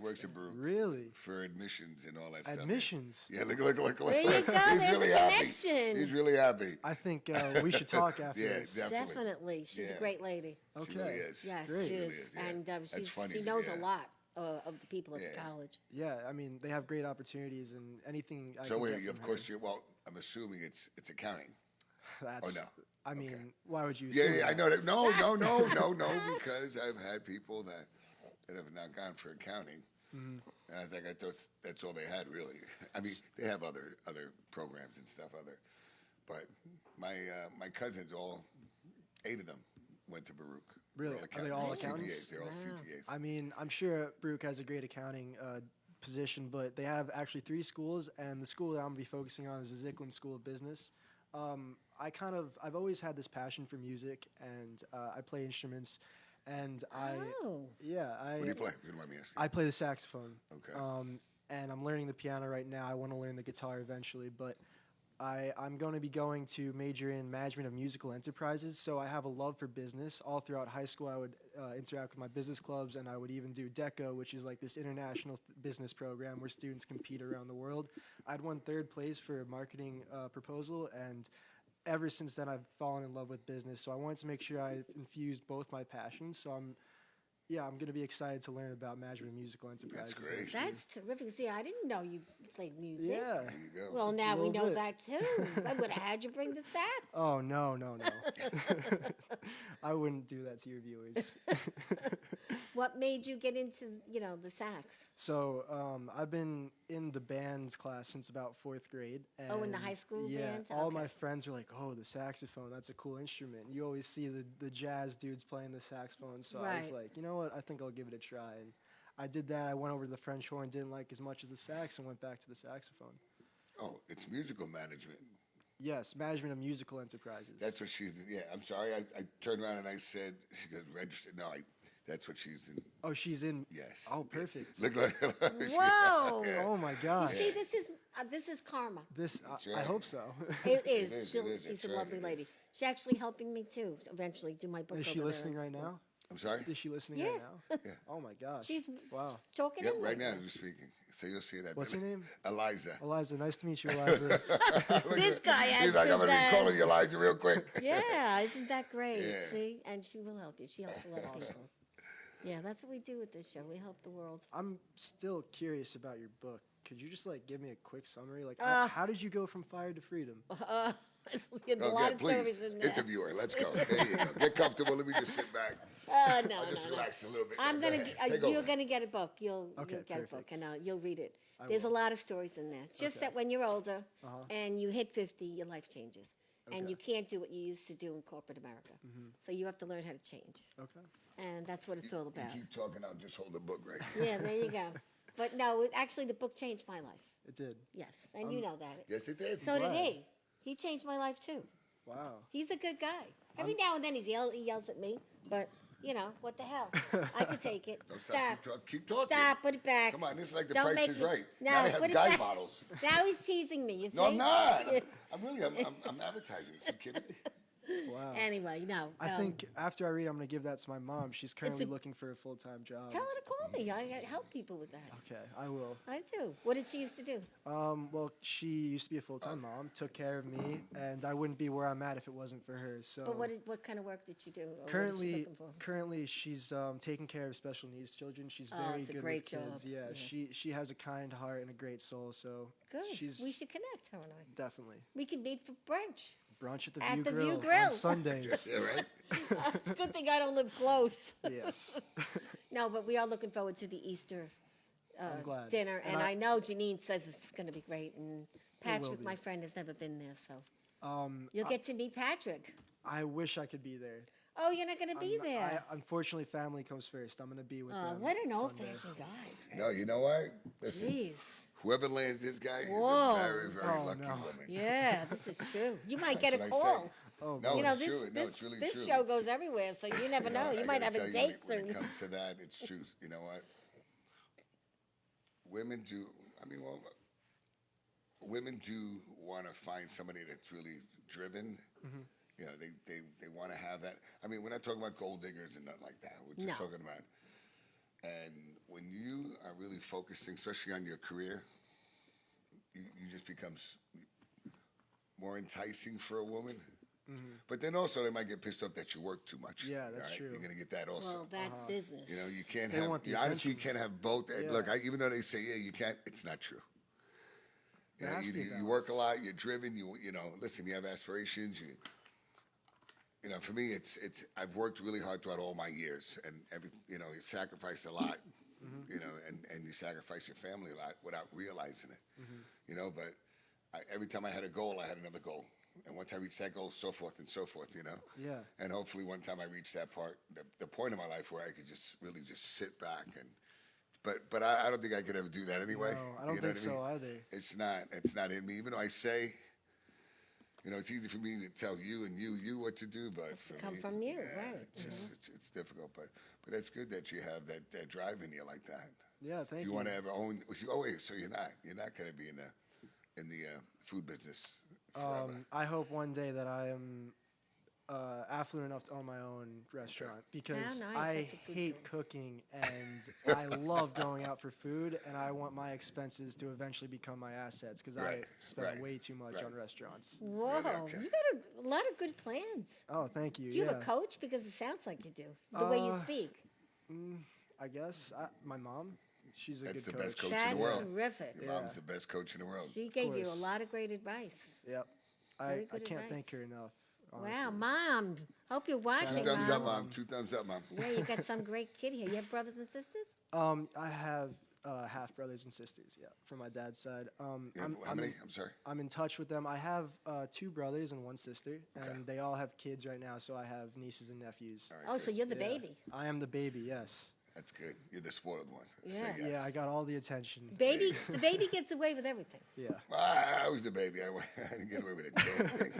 works at Baruch Really? for admissions and all that stuff. Admissions. Yeah, look. There you go, He's there's really a happy. connection. He's really happy. I think we should talk after Yeah, this. definitely. Definitely, she's a Yeah. great lady. Okay. She really is. Yes, Great. she Really is, is, yeah. and That's funny, she knows a yeah. lot of the people at the Yeah. college. Yeah, I mean they have great opportunities and anything. I So can wait, get of from course, her. well, I'm assuming it's accounting. That's. no. I mean, Okay. why would you? Yeah, assume yeah, I that? know that. No, because I've had people that have not gone for accounting, Mm-hmm. and I was like, I thought that's all they had really. I mean, they have other programs and stuff, but my cousins, all 8 of them, went to Baruch. They're Really? Are they all accountants? CPAs. They're all Wow. CPAs. I mean, I'm sure Baruch has a great accounting position, but they have actually 3 schools, and the school that I'm gonna be focusing on is the Zicklin School of Business. I've always had this passion for music, and I play instruments, and I Oh, What do you play? If you don't mind me asking. I play the saxophone. Okay. And I'm learning the piano right now. I want to learn the guitar eventually, but I'm going to be going to major in management of musical enterprises. So I have a love for business. All throughout high school, I would interact with my business clubs, and I would even do DECO, which is like this international business program where students compete around the world. I'd won 3rd place for a marketing proposal, and ever since then, I've fallen in love with business. So I wanted to make sure I infused both my passions. So I'm going to be excited to learn about management of musical enterprises. great. actually. that's terrific. See, I didn't know you played music. Yeah. There you go. Well, now we little know bit. that too. I would have had you bring the sax. Oh, no. I wouldn't do that to your viewers. What made you get into, the sax? So I've been in the bands class since about 4th grade. And Oh, in the high school yeah, band? all Okay. my friends were like, "Oh, the saxophone, that's a cool instrument." You always see the jazz dudes playing the saxophone. So I was Right. like, you know what? I think I'll give it a try. And I did that. I went over to the French horn, didn't like as much as the sax, and went back to the saxophone. Oh, it's musical management. Yes, management of musical enterprises. That's what she's in. Yeah, I'm sorry. I turned around and I said, she goes, registered. No, that's what she's in. Oh, she's in. Yes. Oh, perfect. Look like. Whoa! Yeah. Oh my You God. see, this is karma. This That's I right. hope so. It is. is, She'll- it is, She's that's a right, lovely it lady. is. She's actually helping me too. Eventually, do my book. Is she over there listening at right school. now? I'm sorry? Is she listening Yeah. right now? Yeah. Oh my gosh. She's Wow. talking. Yep, in right now there. you're speaking. So you'll see that. What's your name? Eliza. Eliza, nice to meet you, Eliza. This guy has He's like, I'm going to be pizzazz. calling you Eliza real quick. Yeah, isn't that great? Yeah. See, and she will help you. She helps a lot of people. Yeah, that's what we do with this show. We help the world. I'm still curious about your book. Could you just give me a quick summary? Uh, how did you go from fire to freedom? There's a Oh, lot yeah, of stories please. in there. Interview her. Let's go. There you go. Get comfortable. Let me just sit back. No, I'll just no. relax a little bit. I'm Go gonna. ahead. Take You're over. gonna get a book. You'll Okay, get a book, perfect. and you'll read it. I There's a will. lot of stories in there. It's just Okay. that when you're older Uh-huh. and you hit 50, your life changes, and Okay. you can't do what you used to do in corporate America. So you have to learn how to change, Okay. and that's what it's all You about. keep talking. I'll just hold the book right. Yeah, there you go. But no, actually, the book changed my life. It did. Yes, and you know that. Yes, it did. So did glad. he. He changed my life too. Wow. He's a good guy. Every now and then he yells at me, but what the hell? I can take it. Don't stop. Keep talking. Stop. Put it back. Come on, this is like the Don't Price make is me- Right. No, Now they have put it guy back. models. Now he's teasing me. You see? No, I'm not. I'm advertising. You kidding me? Wow. Anyway, no. I think after I read, I'm going to give that to my mom. She's currently a- looking for a full-time job. Tell her to call me. I help people with that. Okay, I will. I do. What did she used to do? Well, she used to be a full-time mom, took care of me, and I wouldn't be where I'm at if it wasn't for her. So But what kind of work did she do? Or what is she currently, looking for? currently she's taking care of special needs children. She's Oh, very it's a good great with kids. job. Yeah, Yeah. she has a kind heart and a great soul. So Good. she's We should connect, her and I. definitely We could meet for brunch. brunch at the At View the Grill, View Grill. on Sundays. Yeah, right? It's a good thing I don't live close. Yes. No, but we are looking forward to the Easter I'm glad. dinner, and I know Janine says it's going to be great, and will Patrick, be. my friend, has never been there, so Um, you'll get to meet Patrick. I wish I could be there. Oh, you're not going to be there. Unfortunately, family comes first. I'm going to be with them. What an Sunday. old-fashioned guy. No, you know what? Listen, Jeez. whoever lands this guy is Whoa. a very, very Oh, lucky no. woman. Yeah, this is true. You might get a That's what I call. say. Oh, No, You know, it's this true. No, this it's really this true. show goes everywhere, so you never know. You I might gotta have a tell you, date when soon. it comes to that, it's true. You know what? Women do. Women do want to find somebody that's really driven. Mm-hmm. You know, they want to have that. I mean, we're not talking about gold diggers and nothing like that. We're just No. talking about. And when you are really focusing, especially on your career, you just becomes more enticing for a woman. But then also they might get pissed off that you work too much. Mm-hmm. Yeah, that's true. You're gonna get that also. Well, that business. You know, you can't They have. want the You honestly attention. can't have both. And Yeah. Look, even though they say yeah, you can't. It's not true. You There know, has to be a you work a balance. lot. You're driven. You know. Listen, you have aspirations. You know, for me, it's. I've worked really hard throughout all my years, and you sacrifice sacrificed a lot. You know, and you sacrifice your family a lot without realizing it. You know, but every time I had a goal, I had another goal. And once I reached that goal, so forth and so forth, you know? Yeah. And hopefully one time I reach that part, the point of my life where I could just really just sit back and, but I don't think I could ever do that anyway. No, I don't You know think what I mean? so either. It's not in me. Even though I say, you know, it's easy for me to tell you and you what to do, but It's to for come me, from you, yeah, right. It's just, it's difficult, but that's good that you have that drive in you like that. Yeah, thank If you. you want to ever own, oh wait, so you're not going to be in the food business forever. I hope one day that I am affluent enough to own my own restaurant because nice. I That's a good hate goal. cooking and I love going out for food and I want my expenses to eventually become my assets because I Right, spend right, way too much right. on restaurants. Whoa, okay. you got a lot of good plans. Oh, thank you. Do you yeah. have a coach? Because it sounds like you do. The way you speak. I guess my mom, she's a That's good the best coach That's in the world. terrific. Your mom's Yeah. the best coach in the world. She gave you a course. lot of great advice. Yep. Very I good can't advice. thank her enough. honestly. Wow, Mom. Hope you're watching, Two thumbs up, Mom. Mom. 2 thumbs up, Mom. Yeah, you got some great kid here. You have brothers and sisters? I have half brothers and sisters. Yeah, from my dad's side. Yeah, how many? I'm sorry. I'm in touch with them. I have 2 brothers and 1 sister, and they all have kids right now. So I have nieces and nephews. All right, Oh, so you're the Yeah. baby. I am the baby. Yes. That's good. You're the spoiled one. Say Yeah. yes. Yeah, I got all the attention. The baby gets away with everything. Yeah. I was the baby. I didn't get away with a damn thing.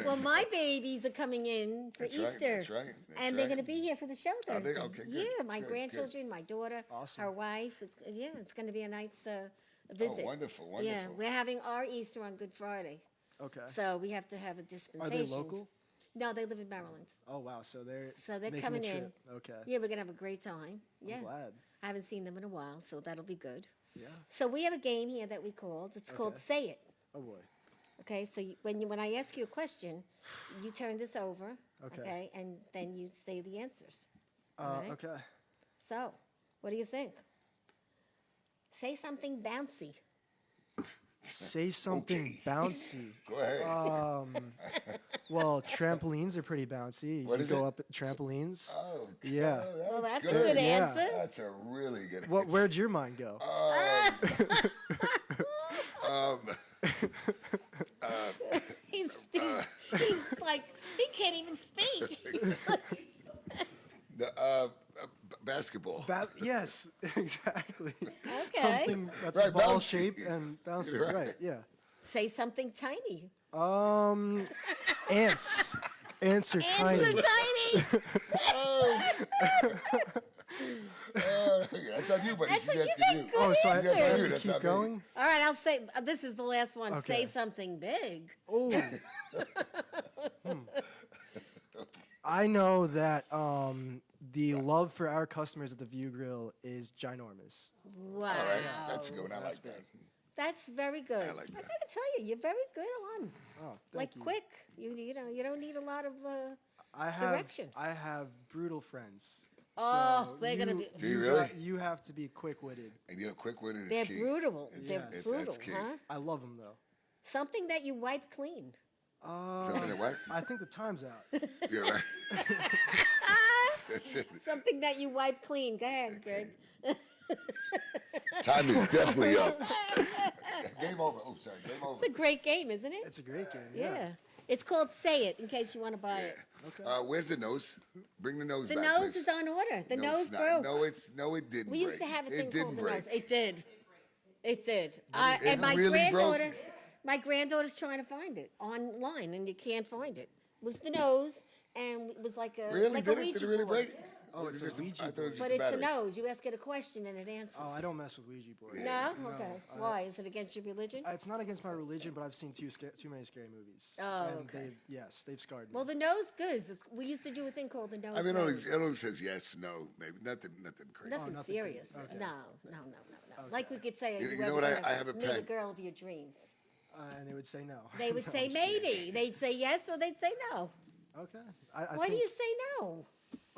Well, my babies are coming in for That's right, Easter. that's right, that's And they're right. going to be here for the show Are they? Thursday. Okay, good, Yeah, my good, grandchildren, my daughter, Awesome. her wife. It's going to be a nice visit. Oh, wonderful, Yeah, wonderful. we're having our Easter on Good Friday. Okay. So we have to have a Are dispensation. they local? No, they live in Maryland. Oh wow, so they're They're making coming a in. trip. Okay. Yeah, we're going to have a great time. Yeah. I'm glad. I haven't seen them in a while, so that'll be good. Yeah. So we have a game here that we called. It's called Okay. Say It. Oh boy. Okay, so when I ask you a question, you turn this over. Okay. And then you say the answers. All right. Okay. So, what do you think? Say something bouncy. Say something Okay. bouncy. Go ahead. Well, trampolines are pretty bouncy. What you is go it? up at trampolines. Oh, Yeah. Well, that's a good. good Yeah. answer. That's a really good What? answer. Where'd your mind go? He's like, he can't even speak. The basketball. Yes, exactly. Okay. Something that's Right, ball bouncy. shaped and bouncy. Right. Right. Yeah. Say something tiny. Ants. Ants are tiny. Ants are tiny. That's on you, buddy. That's She's what you asking think. you. Good Oh, so I answers. That's on you. have to That's keep not me. going? All right, I'll say, this is the last one. Okay. Say something big. Oh. I know that the love for our customers at the View Grill is ginormous. Wow. All right, that's a good one. I like that. That's very good. I like that. gotta tell you, you're very good on. Oh, Like thank you. quick. You know, you don't need a lot of I have, direction. I have brutal friends. Oh, So they're gonna be- Do you really? You have to be quick-witted. And you know, quick winning is they're key. brutal. It's- They're it's- brutal, that's key. huh? I love them though. Something that you wipe clean. Something that what? I think the time's out. You're right. That's it. Something that you wipe clean. Go ahead, Greg. Time is definitely up. Game over. Oh, sorry. Game over. It's a great game, isn't it? It's a great game. Yeah. It's called Say It, in case you want to buy it. Okay. Where's the nose? Bring the nose The back. nose please. is on order. The No, nose it's not. broke. No, it didn't. We used to break. have a It thing didn't called the break. nose. It did. It did. It And my really broke? granddaughter, my granddaughter's trying to find it online, and you can't find it. It was the nose, and it was like a Really? like Did a it? Ouija Did it really board. break? Oh, Or it's is a it just Ouija I thought it was board. just But a it's a battery. nose. You ask it a question, and it answers. Oh, I don't mess with Ouija boards. No? Okay. Why? Is it against your religion? It's not against my religion, but I've seen too many scary movies. Oh, and okay. they've scarred me. Well, the nose, good. We used to do a thing called the nose. I mean, rose. it only says yes, no, maybe. Nothing crazy. Nothing nothing serious. crazy. Okay. No. Like we could say, You- are you you know ever what? I gonna have a meet a pen. girl of your dreams? And they would say no. They would No, say I'm just kidding. maybe. They'd say yes or they'd say no. Okay. I Why do think, you say no?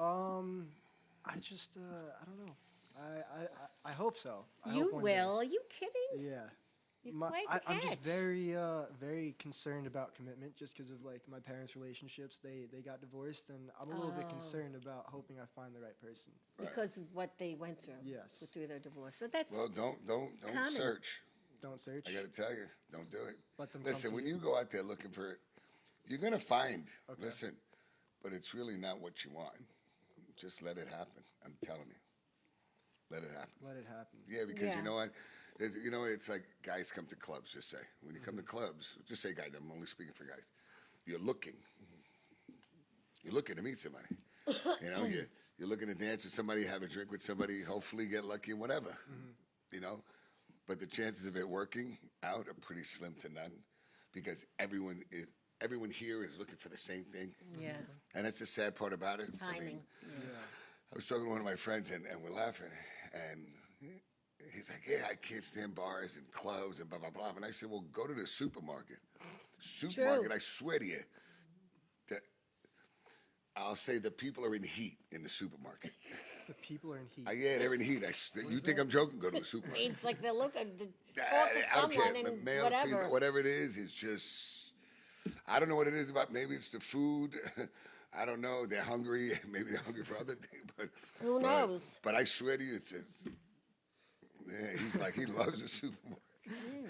I just I don't know. I hope so. I You hope one day. will. Are you kidding? Yeah. You're quite the I'm just catch. very concerned about commitment, just because of like my parents' relationships. They got divorced, and I'm a little bit concerned about hoping I find the right person. Because of what they went through. Yes. Through their divorce. So that's Well, don't Common. search. Don't search. I got to tell you, don't do it. Let them come Listen, to when you. you go out there looking for it, you're gonna find. Okay. Listen, but it's really not what you want. Just let it happen. I'm telling you, let it happen. Let it happen. Yeah, because Yeah. you know what? It's like guys come to clubs. Just say when you come to clubs, just say guys. I'm only speaking for guys. You're looking to meet somebody. You know, you're looking to dance with somebody, have a drink with somebody, hopefully get lucky and whatever. You know, but the chances of it working out are pretty slim to none, because everyone here is looking for the same thing. yeah. And that's the sad part about it. I Timing. mean, I was talking to one of my friends, and we're laughing, and he's like, "Yeah, I can't stand bars and clubs and blah blah blah." And I said, "Well, go to the supermarket. Supermarket, I swear to you, that I'll say the people are in heat in the supermarket. The people are in heat. Yeah, they're in heat. You think I'm joking? Go to the supermarket. It's like they're looking to talk to I don't someone care. and Male, whatever. female, whatever it is, it's just I don't know what it is about. Maybe it's the food. I don't know. They're hungry. Maybe they're hungry for other things. But Who knows? But I swear to you, it's yeah. He's like he loves the supermarket.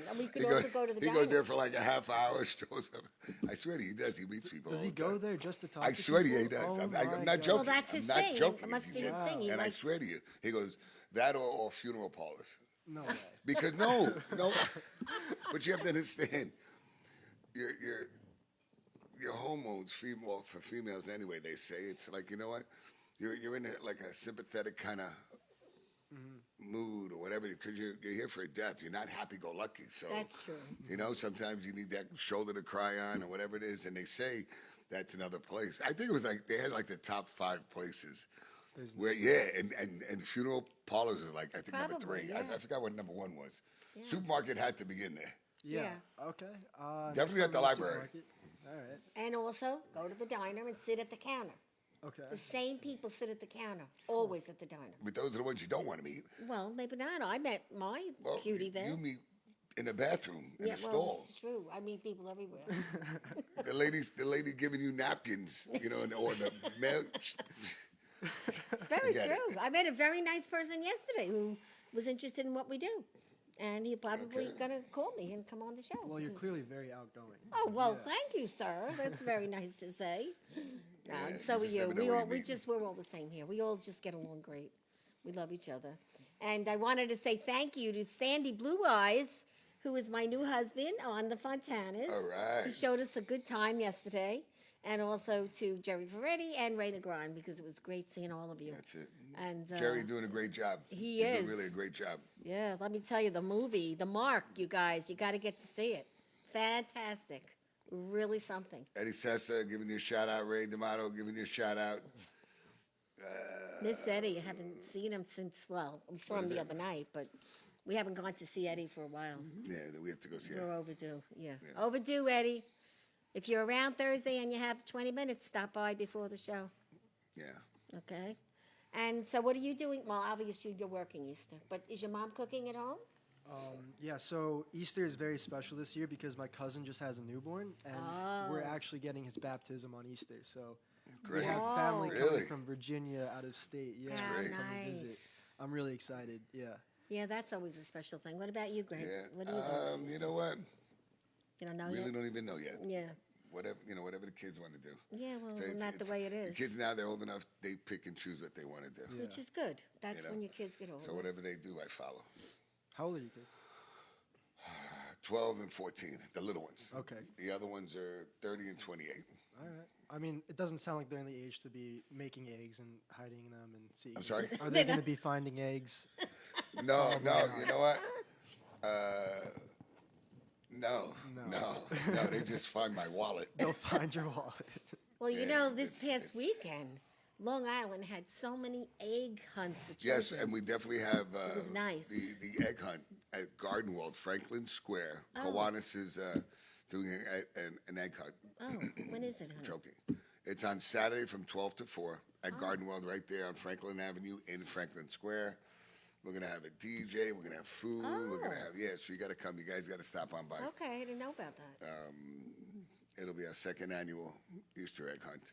And we could also go to the He diner. goes there for like a half hour. Shows up. I swear to you, he does. He meets people. Does all he the go time. there just to talk I to swear to you, people? he does. Oh I'm my not God. joking. Well, that's his I'm not thing. joking. It must He be said- his thing. He and I likes- swear to you, he goes that or funeral parlors. No way. Because no, but you have to understand, your hormones, for females anyway. They say it's like, you know what, you're in like a sympathetic kind of mood or whatever, because you're here for a death. You're not happy-go-lucky. So That's true. You know, sometimes you need that shoulder to cry on or whatever it is, and they say that's another place. I think it was like they had like the top 5 places. Where and funeral parlors are like I think number Probably, 3. yeah. I forgot what number 1 was. Supermarket had to be in there. Yeah. Yeah. Okay. Definitely next at the time we go to library. supermarket. All right. And also go to the diner and sit at the counter. Okay. The same people sit at the counter, always at the diner. But those are the ones you don't want to meet. Well, maybe not. I met my Well, cutie there. You meet in the bathroom, in Yeah, the well, stall. it's true. I meet people everywhere. The lady giving you napkins, you know, or the mail. It's very Get it. true. I met a very nice person yesterday who was interested in what we do. And he's probably Okay. going to call me and come on the show. Well, you're 'cause- clearly very outgoing. Oh, well, Yeah. thank you, sir. That's very nice to say. Yeah, So are you just you. never know We where all, you meet. we're all the same here. We all just get along great. We love each other. And I wanted to say thank you to Sandy Blue Eyes, who is my new husband on the Fontanas. All right. He showed us a good time yesterday. And also to Jerry Ferretti and Ray Negron, because it was great seeing all of you. That's it. And Jerry doing a great job. he He's doing is. really a great job. yeah, let me tell you, the movie, The Mark, you guys, you got to get to see it. Fantastic. Really something. Eddie Sessa giving you a shout out. Ray D'Amato giving you a shout out. Miss Eddie, I haven't seen him since, well, we saw him the other night, but we haven't gone to see Eddie for a while. Yeah, we have to go see We're it. overdue, yeah. Overdue, Eddie. If you're around Thursday and you have 20 minutes, stop by before the show, Yeah. okay? And so what are you doing? Well, obviously you're working Easter, but is your mom cooking at home? Yeah, so Easter is very special this year because my cousin just has a newborn, and we're actually getting his baptism on Easter. So Great. we have family Really? coming from Virginia, out of state. Yeah, How to great. come and visit. nice. I'm really excited. Yeah. Yeah, that's always a special thing. What about you, Greg? Yeah. What do you do? You know what? You don't know Really yet? don't even know yet. Yeah. Whatever the kids want to do. Yeah, well, So isn't that the way it is? The kids now, they're old enough, they pick and choose what they want to do. Which is good. That's You know? when your kids get older. So whatever they do, I follow. How old are you kids? 12 and 14, the little ones. Okay. The other ones are 30 and 28. All right. I mean, it doesn't sound like they're in the age to be making eggs and hiding them and seeing. I'm sorry? Are they going to be finding eggs? No, you know what? No, they just find my wallet. They'll find your wallet. Well, you Yeah, know, this it's- past weekend, Long Island had so many egg hunts for Yes, children. and we definitely have was nice. the egg hunt at Garden World, Franklin Square. Kiwanis is doing an egg hunt. Oh, when is it, honey? Joking. It's on Saturday from 12 to 4 at Garden World right there on Franklin Avenue in Franklin Square. We're going to have a DJ. We're going to have food. We're going to have, so you got to come. You guys got to stop on by. Okay, I didn't know about that. It'll be our second annual Easter egg hunt.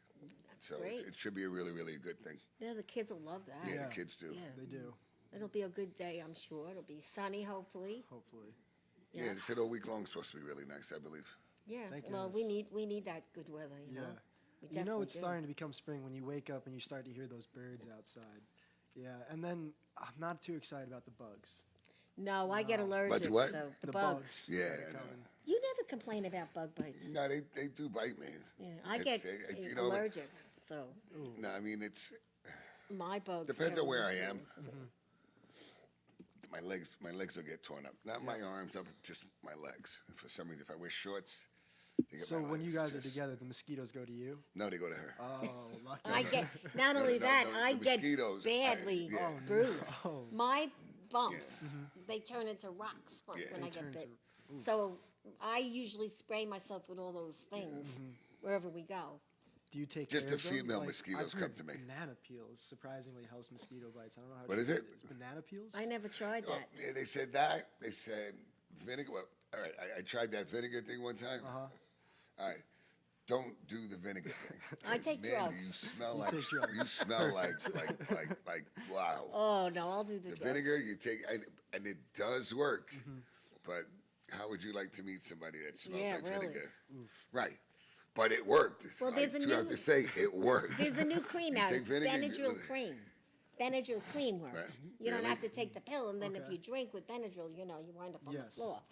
So great. it should be a really, really good thing. Yeah, the kids will love that. Yeah, Yeah. the kids do. Yeah. They do, It'll be a good day, I'm sure. It'll be sunny, hopefully. hopefully. Yeah, they said all week long is supposed to be really nice, I believe. Yeah. Thank well, goodness. we need that good weather, you Yeah. know. We You know definitely it's do. starting to become spring when you wake up and you start to hear those birds outside. Yeah, and then I'm not too excited about the bugs. No, I get allergic, But what? so the, The bugs. Yeah, that are I know. coming. You never complain about bug bites. No, they do bite me. Yeah, I It's- get you know, allergic, so No, I mean, it's my bugs. depends on where I am. Mm-hmm. My legs will get torn up. Not my arms, up just my legs. For some reason, if I wear shorts, they get So my when you legs guys are just- together, the mosquitoes go to you? No, they go to her. Oh, lucky. I get not No, only no, that, no, I the get mosquitoes, badly yeah. bruised. Oh. My bumps, they turn into rocks when Yeah. I They get turn bit. into- So I usually spray myself with all those things wherever we go. Do you take Just care the of them? female Like, mosquitoes I've come heard to me. Banana peels surprisingly helps mosquito bites. I don't know how. What true is it? Banana peels? I never tried Oh, that. yeah, they said that. They said vinegar. Well, all right, I tried that vinegar thing one time. Uh-huh. All right. Don't do the vinegar thing. I take Mandy, drugs. you smell You like take drugs. you smell like wow. Oh no, I'll do the The drugs. vinegar you take, and it does work. But how would you like to meet somebody that smells Yeah, like really. vinegar? Right. But it worked. Well, there's a I do have new- to say, it worked. There's a new cream You out. take It's vinegar and you- Benadryl cream. Benadryl cream works. Right. You don't Really? have to take the pill, and then if Okay. you drink with Benadryl, you wind up on the Yes. floor.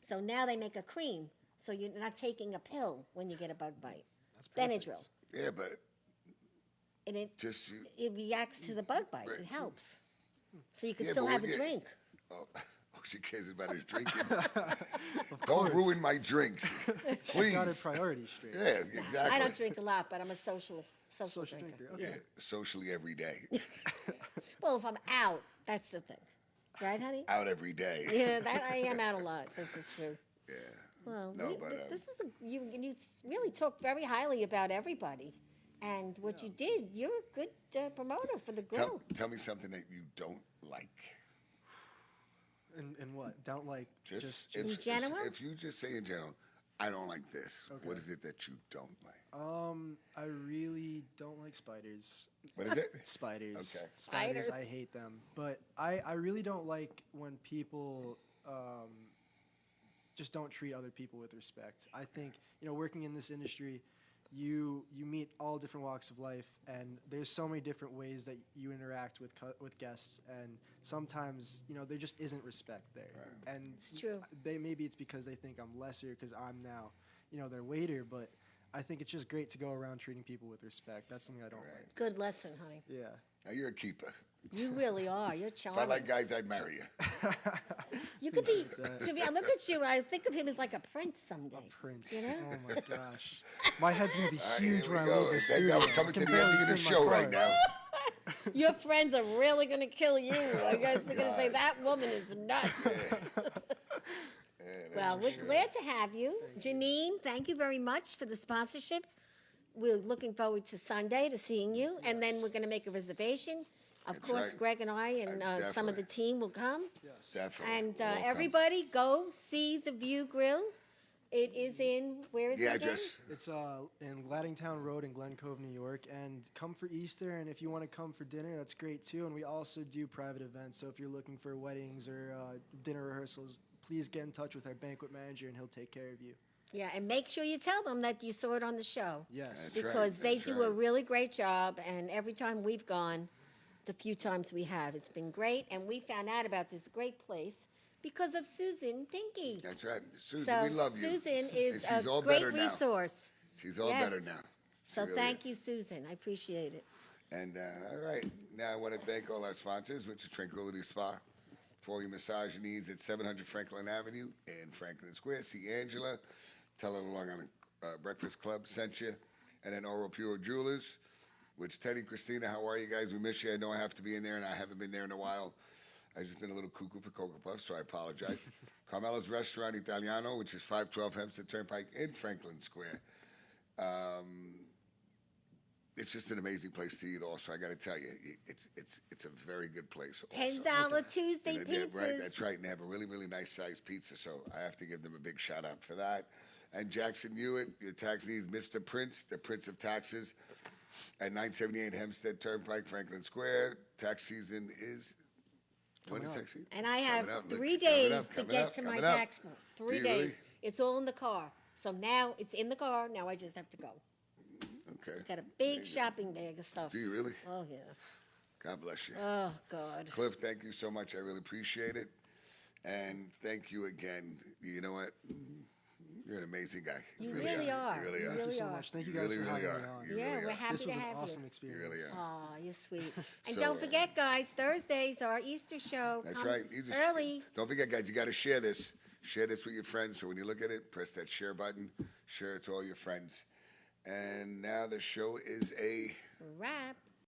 So now they make a cream, so you're not taking a pill when you get a bug bite. That's perfect. Benadryl, Yeah, but and just you. it reacts to the bug bite. Right. It helps. So you can Yeah, still but have we a get- drink. Oh, she cares about his drinking. Don't ruin my drinks, please. Got her priorities straight. Yeah, exactly. I don't drink a lot, but I'm a social Social drinker. drinker. Okay. Yeah, socially every day. Well, if I'm out, that's the thing, right, honey? Out every day. Yeah, that I am out a lot. This is true. Yeah. Well, No, but, this is you really talk very highly about everybody, and what you did. You're a good promoter for the grill. Tell me something that you don't like. And what? Don't like just if, In general? If you just say in general, I don't like this. Okay. What is it that you don't like? I really don't like spiders. What is it? Spiders. Okay. Spiders. I hate them. But I really don't like when people just don't treat other people with respect. I think, working in this industry, you meet all different walks of life, and there's so many different ways that you interact with guests, and sometimes, there just isn't respect there. Right. And It's true. maybe it's because they think I'm lesser because I'm now, their waiter, but I think it's just great to go around treating people with respect. That's something I don't Right. like. Good lesson, honey. Yeah. Now you're a keeper. You really are. You're If I charming. like guys, I'd marry you. You could be. I look at you. I think of him as like a prince someday. Prince. You know? Oh my gosh. My head's gonna be All right, huge here we when I go. leave the Thank studio. God we're coming I to can the barely end of fit the in my show right car. now. Your friends are really gonna kill you. I guess they're gonna say that woman is nuts. Well, we're glad to have you, Janine. Thank you very much for the sponsorship. We're looking forward to Sunday to seeing you, and then we're gonna make a reservation. Of That's course, right. Greg and I and some of the Definitely. team will come. Yes. Definitely. And We'll come. everybody, go see the View Grill. It is in where is The it again? address. It's in Lattingtown Road in Glen Cove, New York, and come for Easter. And if you want to come for dinner, that's great too. And we also do private events. So if you're looking for weddings or dinner rehearsals, please get in touch with our banquet manager, and he'll take care of you. Yeah, and make sure you tell them that you saw it on the show. Yes. That's right, Because they that's do a right. really great job, and every time we've gone, the few times we have, it's been great. And we found out about this great place because of Susan Pinky. That's right. Susan, So we love you. Susan is And she's a all great better now. resource. She's all Yes. better now. She So really thank is. you, Susan. I appreciate it. And all right, now I want to thank all our sponsors, which is Tranquility Spa. For all your massage needs at 700 Franklin Avenue in Franklin Square. See Angela. Tell her the Long Island Breakfast Club sent you. And then Oral Pure Jewelers, which Teddy, Christina, how are you guys? We miss you. I know I have to be in there, and I haven't been there in a while. I've just been a little cuckoo for Cocoa Puffs, so I apologize. Carmelo's Restaurant Italiano, which is 512 Hempstead Turnpike in Franklin Square. It's just an amazing place to eat. Also, I got to tell you, it's a very good place. Also. $10 Tuesday And they- pizzas. Right, that's right. And they have a really, really nice sized pizza. So I have to give them a big shout out for that. And Jackson Hewitt, your tax needs, Mr. Prince, the Prince of Taxes, at 978 Hempstead Turnpike, Franklin Square. Tax season is. When is tax season? And I have Coming up. Look, 3 coming days up, to coming get up, to my coming up. tax bill. Do 3 you days. really? It's all in the car. So now it's in the car. Now I just have to go. Okay. Got a big shopping bag of stuff. Do you really? Oh, yeah. God bless you. Oh, God. Cliff, thank you so much. I really appreciate it. And thank you again. You know what? You're an amazing guy. You really are. You really You are. really Thank you so are. much. Thank you You guys really, for really having me are. on. You Yeah, really we're are. happy This to was an have awesome you. experience. You really are. Oh, you're sweet. And So, don't forget, guys, Thursday's our Easter show. That's Come right. Easy. early. Don't forget, guys, you got to share this. Share this with your friends. So when you look at it, press that share button. Share it to all your friends. And now the show is a Wrap.